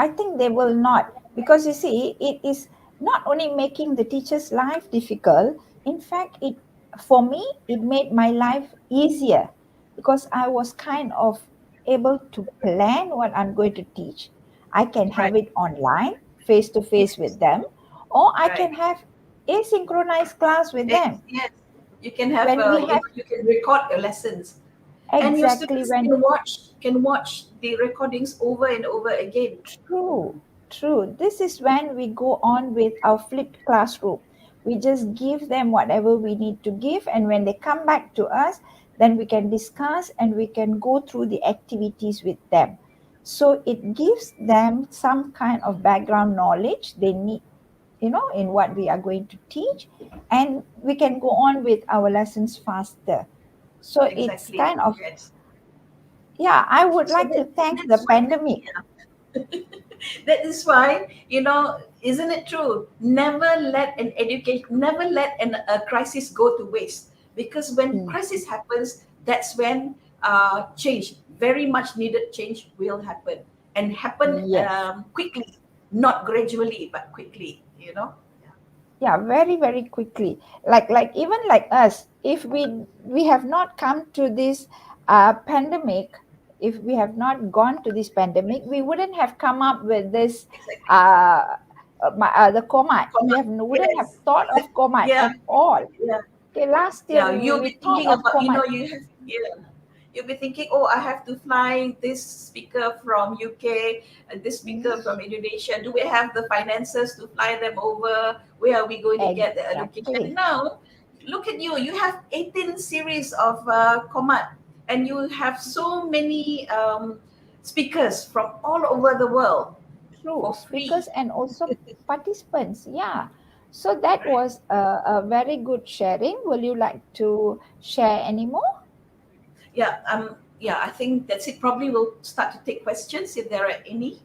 Speaker 1: think they will not, because you see, it is not only making the teacher's life difficult. In fact, it for me it made my life easier because I was kind of able to plan what I'm going to teach. I can have
Speaker 2: Right.
Speaker 1: it online, face to face
Speaker 2: Yes.
Speaker 1: with them, or I
Speaker 2: Right.
Speaker 1: can have asynchronous class with
Speaker 2: Yes.
Speaker 1: them
Speaker 2: Yes. You can have
Speaker 1: when we have
Speaker 2: you can record your lessons, and your
Speaker 1: exactly
Speaker 2: students
Speaker 1: when.
Speaker 2: can watch the recordings over and over again.
Speaker 1: True, true. This is when we go on with our flipped classroom. We just give them whatever we need to give, and when they come back to us, then we can discuss and we can go through the activities with them. So it gives them some kind of background knowledge they need, in what we are going to teach, and we can go on with our lessons faster. So it's
Speaker 2: Exactly.
Speaker 1: kind of,
Speaker 2: Yes.
Speaker 1: yeah, I would
Speaker 2: So
Speaker 1: like to thank the
Speaker 2: that's why.
Speaker 1: pandemic.
Speaker 2: That is why, isn't it true? Never let a crisis go to waste. Because when crisis happens, that's when change, very much needed change, will happen, and happen
Speaker 1: Yes.
Speaker 2: quickly, not gradually, but quickly.
Speaker 1: Yeah, very very quickly, like even like us, if we have not come to this pandemic, if we have not gone to this pandemic, we wouldn't have come up with this
Speaker 2: Exactly.
Speaker 1: uh, the KOMAD. We
Speaker 2: Command.
Speaker 1: wouldn't have
Speaker 2: Yes.
Speaker 1: thought of KOMAD
Speaker 2: Yeah.
Speaker 1: at all.
Speaker 2: Yeah.
Speaker 1: Okay, last year
Speaker 2: Yeah,
Speaker 1: we,
Speaker 2: you'll
Speaker 1: we
Speaker 2: be
Speaker 1: thought
Speaker 2: thinking
Speaker 1: of
Speaker 2: about,
Speaker 1: KOMAD.
Speaker 2: you'll be thinking, oh, I have to fly this speaker from UK and this speaker from Indonesia. Do we have the finances to fly them over? Where are we going to get the allocation?
Speaker 1: Exactly.
Speaker 2: Now, look at you. You have 18 series of COMAD, and you have so many speakers from all over the world
Speaker 1: True,
Speaker 2: for free.
Speaker 1: speakers and also participants. Yeah. So that
Speaker 2: Right?
Speaker 1: was a very good sharing. Will you like to share any more?
Speaker 2: Yeah, I think that's it. Probably we'll start to take questions if there are any.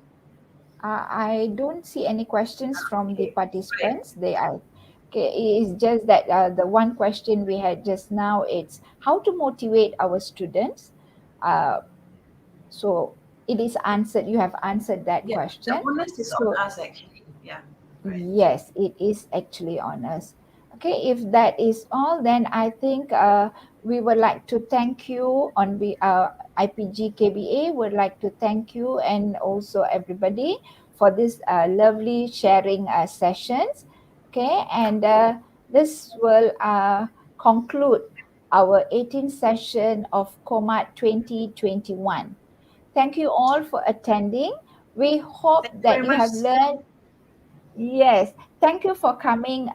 Speaker 1: I don't see any questions from the
Speaker 2: Okay. Right.
Speaker 1: participants. They are okay. It's just that the one question we had just now, it's how to motivate our students. Uh, so it is answered. You have answered that
Speaker 2: Yeah, the
Speaker 1: question.
Speaker 2: onus is on
Speaker 1: So
Speaker 2: us actually. Yeah, right.
Speaker 1: yes, it is actually on us. Okay, if that is all, then I think we would like to thank you on IPGKBA would like to thank you and also everybody for this lovely sharing sessions. Okay, and this will conclude our 18th session of COMAD 2021. Thank you all for attending. We hope
Speaker 2: Thank you
Speaker 1: that
Speaker 2: very
Speaker 1: you
Speaker 2: much.
Speaker 1: have learned Yes, thank you for coming.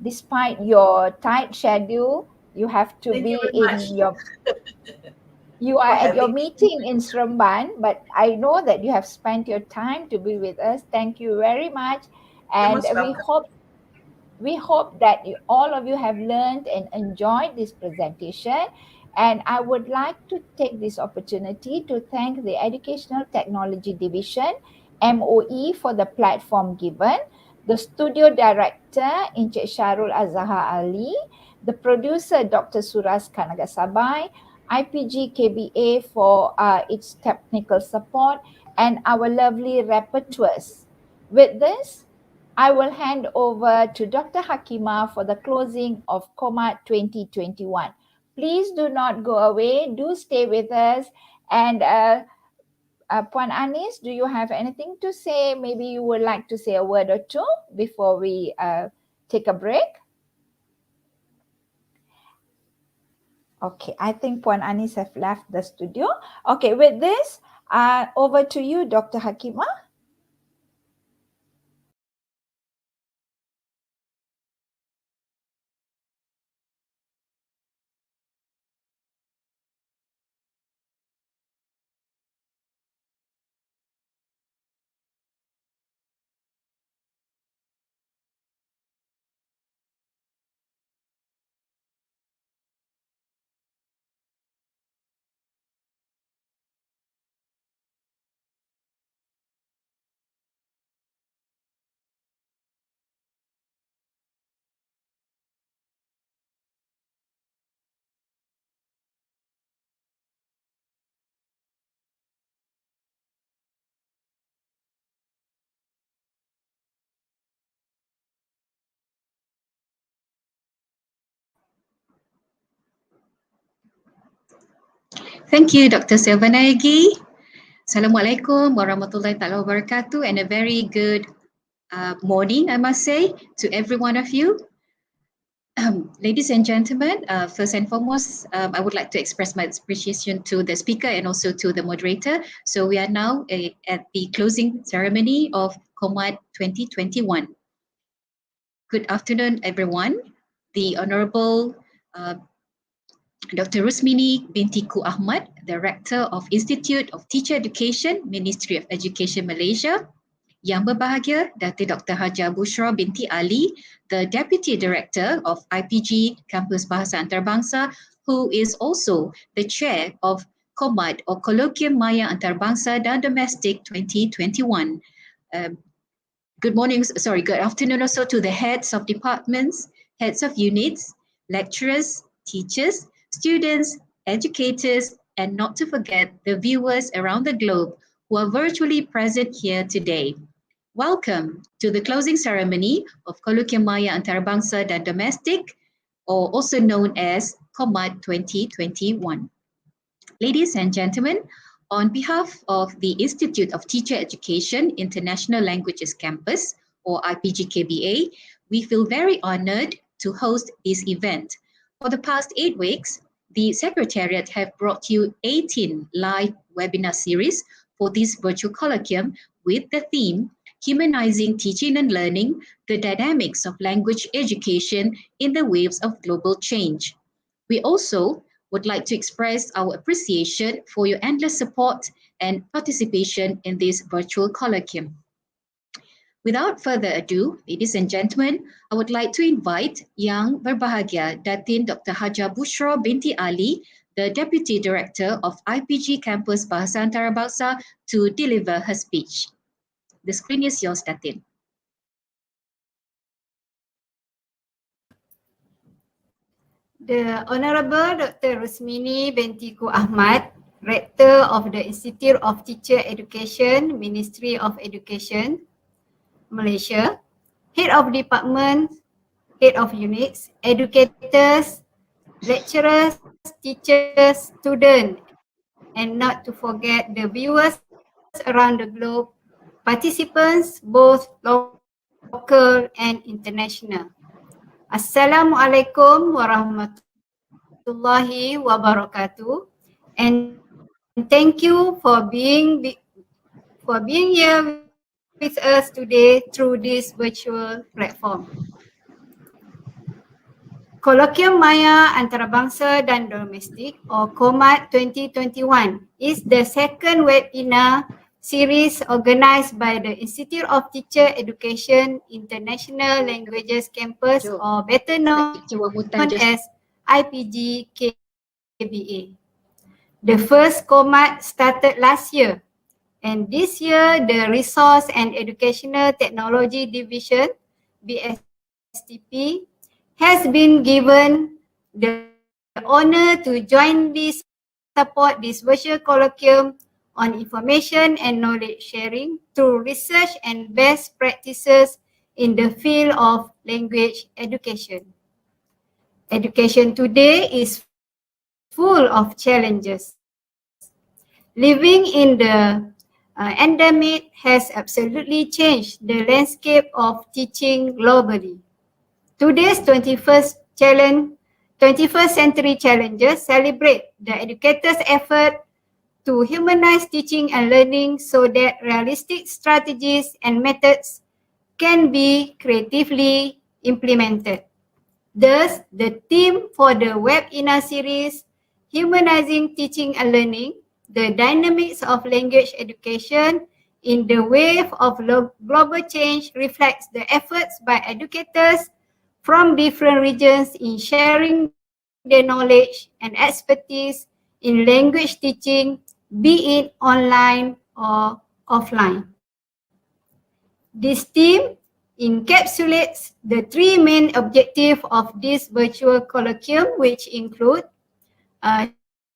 Speaker 1: Despite your tight schedule, you have to
Speaker 2: Thank you
Speaker 1: be
Speaker 2: very much
Speaker 1: you
Speaker 2: for
Speaker 1: are at your
Speaker 2: having me.
Speaker 1: meeting in Seremban, but I know that you have spent your time to be with us. Thank you very much,
Speaker 2: You're
Speaker 1: and
Speaker 2: most welcome.
Speaker 1: we hope that all of you have learned and enjoyed this presentation. And I would like to take this opportunity to thank the Educational Technology Division, MOE, for the platform given, the studio director, Encik Sharul Azhar Ali, the producer, Dr. Suras Kanagasabai, IPGKBA for its technical support, and our lovely rapporteurs. With this, I will hand over to Dr. Hakima for the closing of KOMAD 2021. Please do not go away. Do stay with us. And Puan Anis, do you have anything to say? Maybe you would like to say a word or two before we take a break. Okay, I think Puan Anis have left the studio. Okay, with this, over to you, Dr. Hakima.
Speaker 3: Thank you, Dr. Silvanagi. Assalamualaikum warahmatullahi taala wabarakatuh, and a very good morning, I must say, to every one of you. Ladies and gentlemen, first and foremost, I would like to express my appreciation to the speaker and also to the moderator. So we are now at the closing ceremony of KOMAD 2021. Good afternoon, everyone. The Honorable Dr. Rusmini binti Ku Ahmad, the Rector of Institute of Teacher Education, Ministry of Education Malaysia. Yang berbahagia, Dr. Hajah Rusmini binti Ali, the Deputy Director of IPG Campus Bahasa Antarabangsa, who is also the Chair of KOMAD or Colloquium Maya Antarabangsa dan Domestik 2021. Good afternoon also to the heads of departments, heads of units, lecturers, teachers, students, educators, and not to forget the viewers around the globe who are virtually present here today. Welcome to the closing ceremony of Colloquium Maya Antarabangsa dan Domestik, or also known as KOMAD 2021. Ladies and gentlemen, on behalf of the Institute of Teacher Education International Languages Campus, or IPGKBA, we feel very honored to host this event. For the past 8 weeks, the Secretariat have brought you 18 live webinar series for this virtual colloquium with the theme Humanizing Teaching and Learning, the Dynamics of Language Education in the Waves of Global Change. We also would like to express our appreciation for your endless support and participation in this virtual colloquium. Without further ado, ladies and gentlemen, I would like to invite Yang Berbahagia Datin Dr. Hajah Rusmini binti Ali, the Deputy Director of IPG Campus Bahasa Antarabangsa, to deliver her speech. The screen is yours, Datin.
Speaker 4: The Honorable Dr. Rusmini binti Ku Ahmad, Rector of the Institute of Teacher Education, Ministry of Education, Malaysia, Head of Department, Head of Units, Educators, Lecturers, Teachers, Students, and not to forget the viewers around the globe, participants both local and international. Assalamualaikum warahmatullahi wabarakatuh, and thank you for being here with us with us today through this virtual platform. Kolokvium Maya Antarabangsa dan Domestik or KOMAD 2021 is the second webinar series organized by the Institute of Teacher Education International Languages Campus or better known as IPGKBA. The first KOMAD started last year, and this year the Resource and Educational Technology Division BSTP has been given the honor to jointly support this virtual colloquium on information and knowledge sharing through research and best practices in the field of language education. Education today is full of challenges. Living in the endemic has absolutely changed the landscape of teaching globally. Today's 21st century challenges celebrate the educators' effort to humanize teaching and learning so that realistic strategies and methods can be creatively implemented. Thus, the theme for the webinar series, Humanizing Teaching and Learning, the Dynamics of Language Education in the Wave of Global Change reflects the efforts by educators from different regions in sharing their knowledge and expertise in language teaching, be it online or offline. This theme encapsulates the three main objectives of this virtual colloquium, which include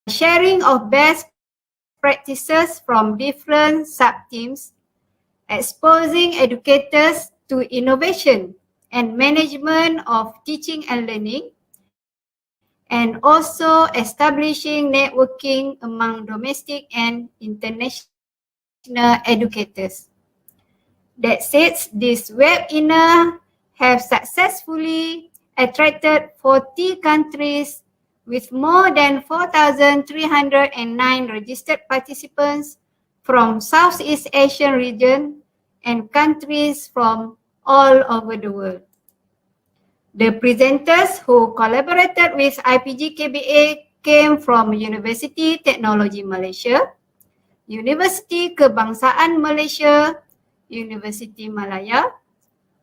Speaker 4: sharing of best practices from different sub-teams, exposing educators to innovation and management of teaching and learning, and also establishing networking among domestic and international educators. That said, this webinar have successfully attracted 40 countries with more than 4,309 registered participants from Southeast Asian region and countries from all over the world. The presenters who collaborated with IPGKBA came from University Teknologi Malaysia, University Kebangsaan Malaysia, University Malaya,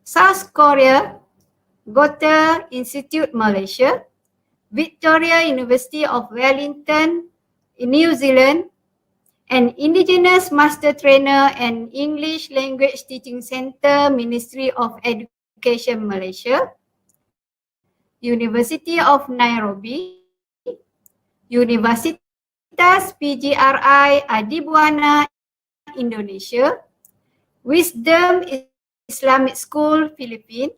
Speaker 4: South Korea, Goethe Institute Malaysia, Victoria University of Wellington in New Zealand, and Indigenous Master Trainer and English Language Teaching Center, Ministry of Education Malaysia, University of Nairobi, Universitas PGRI Adibuana, Indonesia, Wisdom Islamic School, Philippines,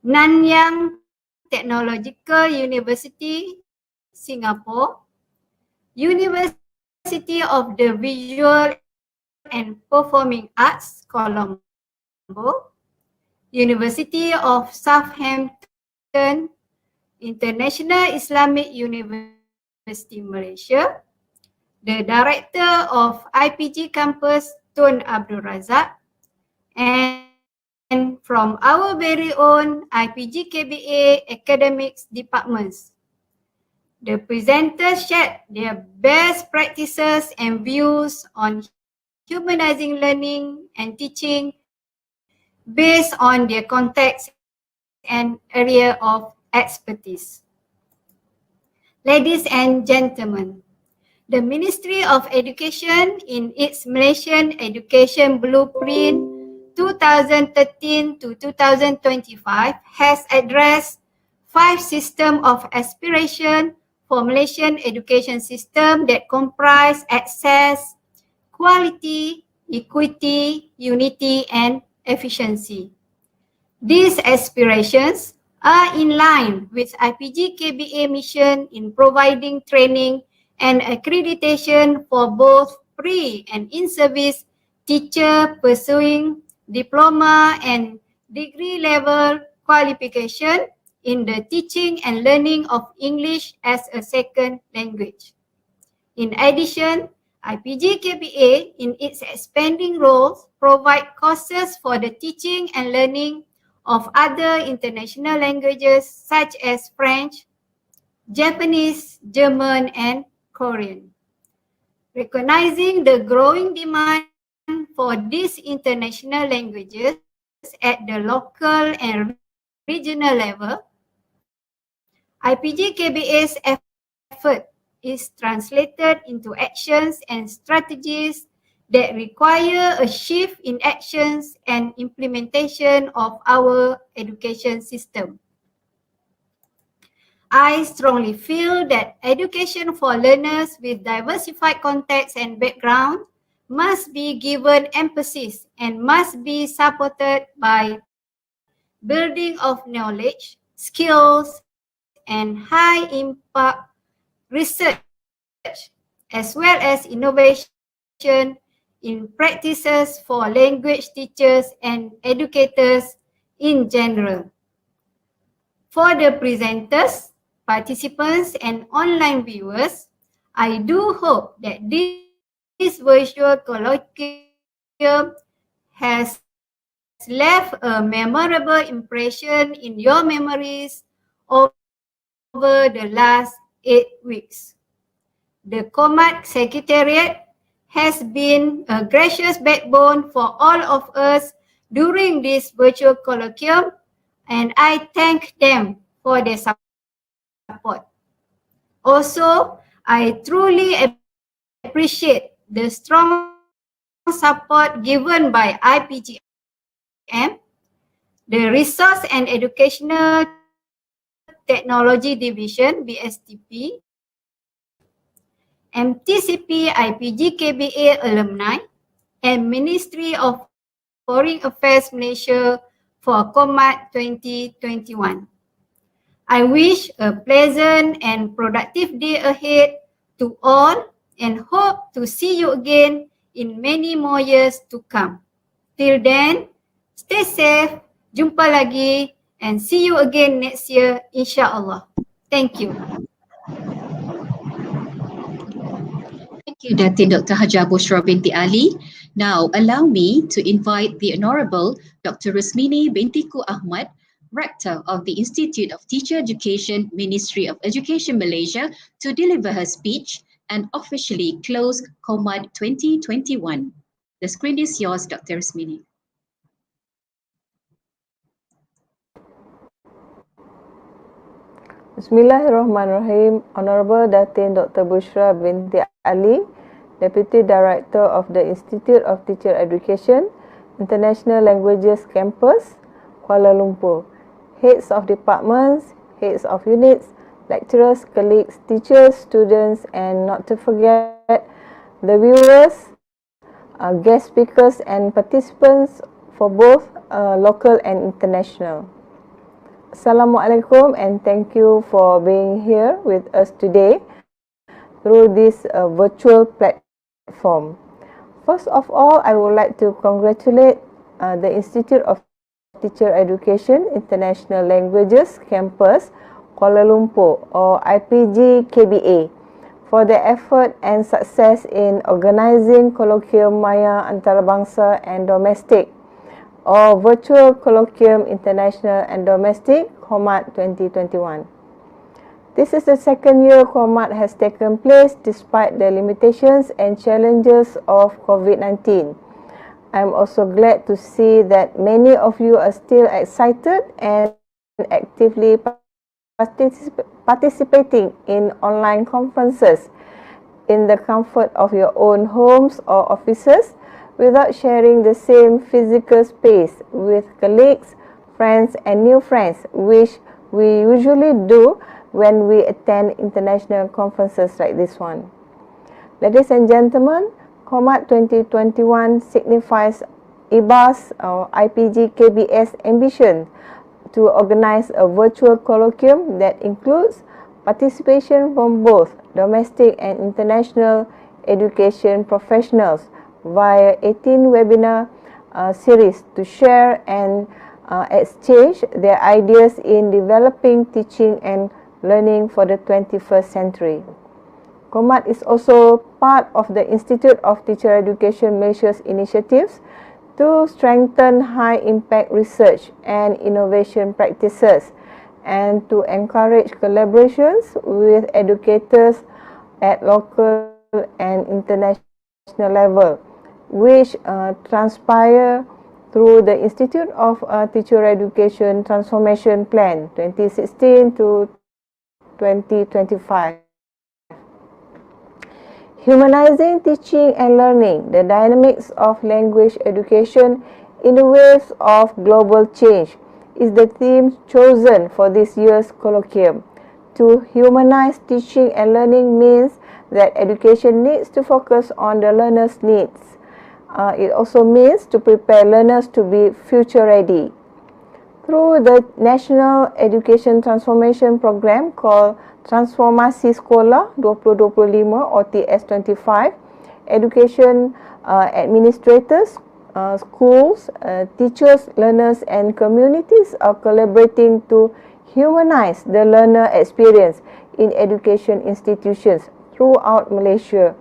Speaker 4: Nanyang Technological University, Singapore, University of the Visual and Performing Arts, Colombo, University of Southampton, International Islamic University, Malaysia, the Director of IPG Campus, Tun Abdul Razak, and from our very own IPGKBA academics departments. The presenters shared their best practices and views on humanizing learning and teaching based on their context and area of expertise. Ladies and gentlemen, the Ministry of Education in its Malaysian Education Blueprint 2013 to 2025 has addressed 5 systems of aspiration for Malaysian education system that comprise access, quality, equity, unity, and efficiency. These aspirations are in line with IPGKBA mission in providing training and accreditation for both pre and in-service teacher pursuing diploma and degree level qualification in the teaching and learning of English as a second language. In addition, IPGKBA, in its expanding roles, provide courses for the teaching and learning of other international languages such as French, Japanese, German, and Korean. Recognizing the growing demand for these international languages at the local and regional level, IPGKBA's effort is translated into actions and strategies that require a shift in actions and implementation of our education system. I strongly feel that education for learners with diversified contexts and background must be given emphasis and must be supported by building of knowledge, skills, and high impact research, as well as innovation in practices for language teachers and educators in general. For the presenters, participants, and online viewers, I do hope that this virtual colloquium has left a memorable impression in your memories over the last 8 weeks. The KOMAD Secretariat has been a gracious backbone for all of us during this virtual colloquium, and I thank them for their support. Also, I truly appreciate the strong support given by IPGM, the Resource and Educational Technology Division, BSTP, MTCP IPGKBA Alumni, and Ministry of Foreign Affairs Malaysia for KOMAD 2021. I wish a pleasant and productive day ahead to all and hope to see you again in many more years to come. Till then, stay safe, jumpa lagi, and see you again next year, insyaAllah. Thank you.
Speaker 3: Thank you, Datin Dr. Hajah binti Ali. Now, allow me to invite the Honorable Dr. Rusmini binti Ku Ahmad, Rector of the Institute of Teacher Education, Ministry of Education Malaysia, to deliver her speech and officially close KOMAD 2021. The screen is yours, Dr. Rusmini.
Speaker 5: Bismillahirrahmanirrahim. Honorable Datin Dr. Bushra binti Ali, Deputy Director of the Institute of Teacher Education, International Languages Campus, Kuala Lumpur, Heads of Departments, Heads of Units, Lecturers, Colleagues, Teachers, Students, and not to forget the viewers, guest speakers and participants for both local and international. Assalamualaikum and thank you for being here with us today through this virtual platform. First of all, I would like to congratulate the Institute of Teacher Education International Languages Campus Kuala Lumpur or IPGKBA for their effort and success in organising Colloquium Maya Antarabangsa and Domestic or Virtual Colloquium International and Domestic KOMAD 2021. This is the second year KOMAD has taken place despite the limitations and challenges of COVID-19. I'm also glad to see that many of you are still excited and actively participating in online conferences in the comfort of your own homes or offices without sharing the same physical space with colleagues, friends and new friends, which we usually do when we attend international conferences like this one. Ladies and gentlemen, KOMAD 2021 signifies IBA's or IPGKBA's ambition to organize a virtual colloquium that includes participation from both domestic and international education professionals via 18 webinar series to share and exchange their ideas in developing teaching and learning for the 21st century. KOMAD is also part of the Institute of Teacher Education measures initiatives to strengthen high-impact research and innovation practices and to encourage collaborations with educators at local and international level, which transpire through the Institute of Teacher Education Transformation Plan 2016 to 2025. Humanizing teaching and learning, the dynamics of language education in the waves of global change is the theme chosen for this year's colloquium. To humanize teaching and learning means that education needs to focus on the learner's needs. It also means to prepare learners to be future ready. Through the National Education Transformation Program called Transformasi Sekolah 2025 or TS25, education administrators, schools, teachers, learners and communities are collaborating to humanize the learner experience in education institutions throughout Malaysia.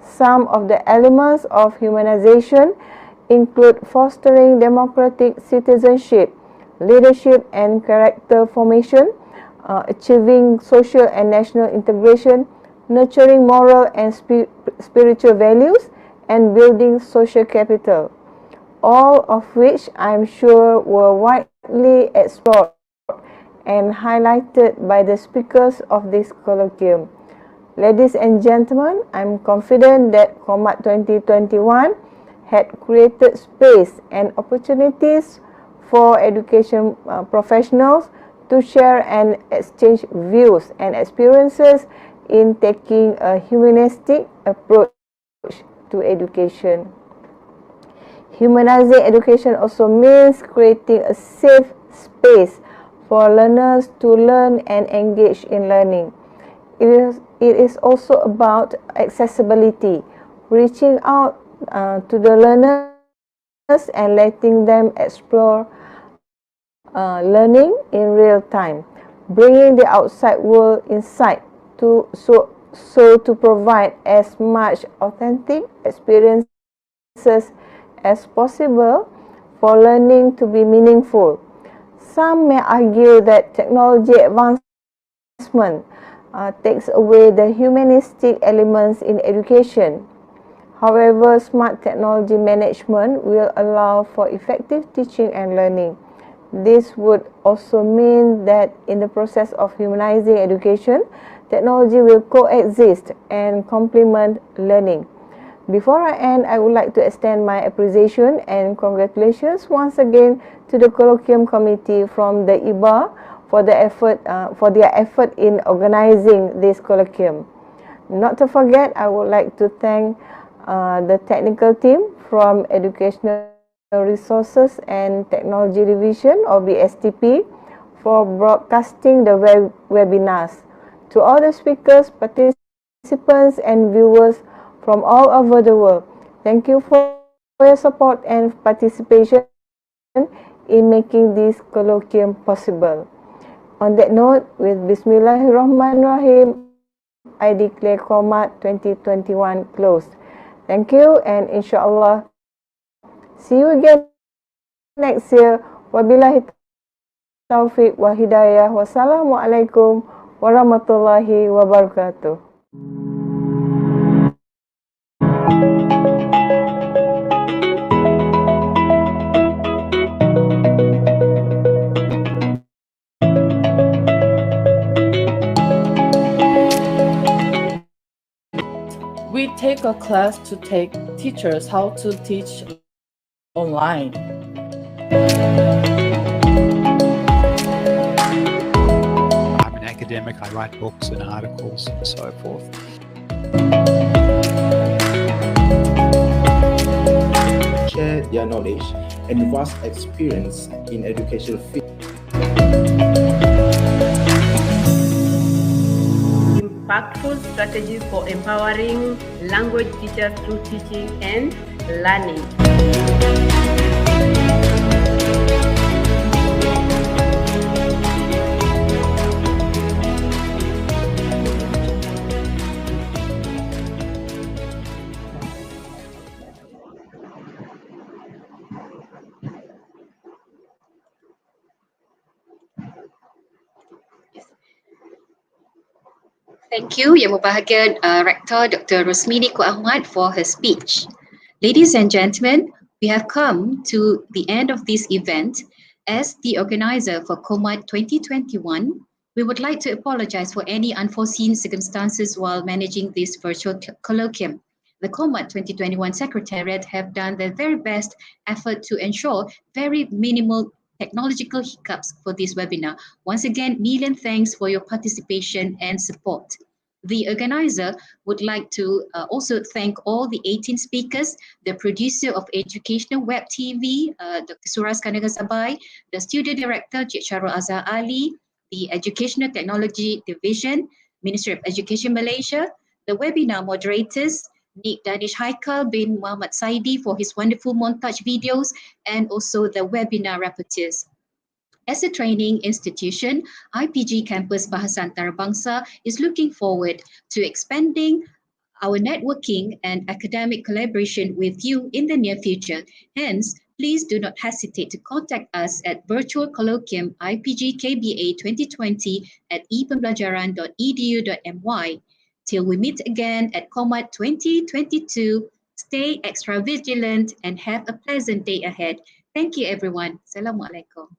Speaker 5: Some of the elements of humanization include fostering democratic citizenship, leadership and character formation, achieving social and national integration, nurturing moral and spiritual values, and building social capital, all of which I'm sure were widely explored and highlighted by the speakers of this colloquium. Ladies and gentlemen, I'm confident that KOMAD 2021 had created space and opportunities for education professionals to share and exchange views and experiences in taking a humanistic approach to education. Humanizing education also means creating a safe space for learners to learn and engage in learning. It is also about accessibility, reaching out to the learners and letting them explore learning in real time, bringing the outside world inside so to provide as much authentic experiences as possible for learning to be meaningful. Some may argue that technology advancement takes away the humanistic elements in education. However, smart technology management will allow for effective teaching and learning. This would also mean that in the process of humanizing education, technology will coexist and complement learning. Before I end, I would like to extend my appreciation and congratulations once again to the Colloquium Committee from the IBA for their effort in organizing this colloquium. Not to forget, I would like to thank the technical team from Educational Resources and Technology Division or BSTP for broadcasting the webinars. To all the speakers, participants and viewers from all over the world, thank you for your support and participation in making this colloquium possible. On that note, with Bismillahirrahmanirrahim, I declare KOMAD 2021 closed. Thank you and inshallah, see you again next year. Wabillahi taufiq wa hidayah. Wassalamualaikum warahmatullahi wabarakatuh.
Speaker 6: We take a class to take teachers how to teach online.
Speaker 7: I'm an academic, I write books and articles and so forth.
Speaker 8: Share their knowledge and vast experience in educational field.
Speaker 9: Impactful strategies for empowering language teachers through teaching and learning.
Speaker 3: Thank you, Yang Berbahagia Rector Dr Rusmini Ku Ahmad for her speech. Ladies and gentlemen, we have come to the end of this event. As the organizer for KOMAD 2021, we would like to apologize for any unforeseen circumstances while managing this virtual colloquium. The KOMAD 2021 Secretariat have done their very best effort to ensure very minimal technological hiccups for this webinar. Once again, million thanks for your participation and support. The organizer would like to also thank all the 18 speakers, the producer of Educational Web TV, Dr. Suras Kanagasabai, the studio director, Cik Syarul Azhar Ali, the Educational Technology Division, Ministry of Education Malaysia, the webinar moderators, Nik Danish Haikal bin Muhammad Saidi for his wonderful montage videos, and also the webinar rapporteurs. As a training institution, IPG Campus Bahasa Antarabangsa is looking forward to expanding our networking and academic collaboration with you in the near future. Hence, please do not hesitate to contact us at Virtual Colloquium IPGKBA 2020 at epembelajaran.edu.my. Till we meet again at KOMAD 2022, stay extra vigilant and have a pleasant day ahead. Thank you, everyone. Assalamualaikum.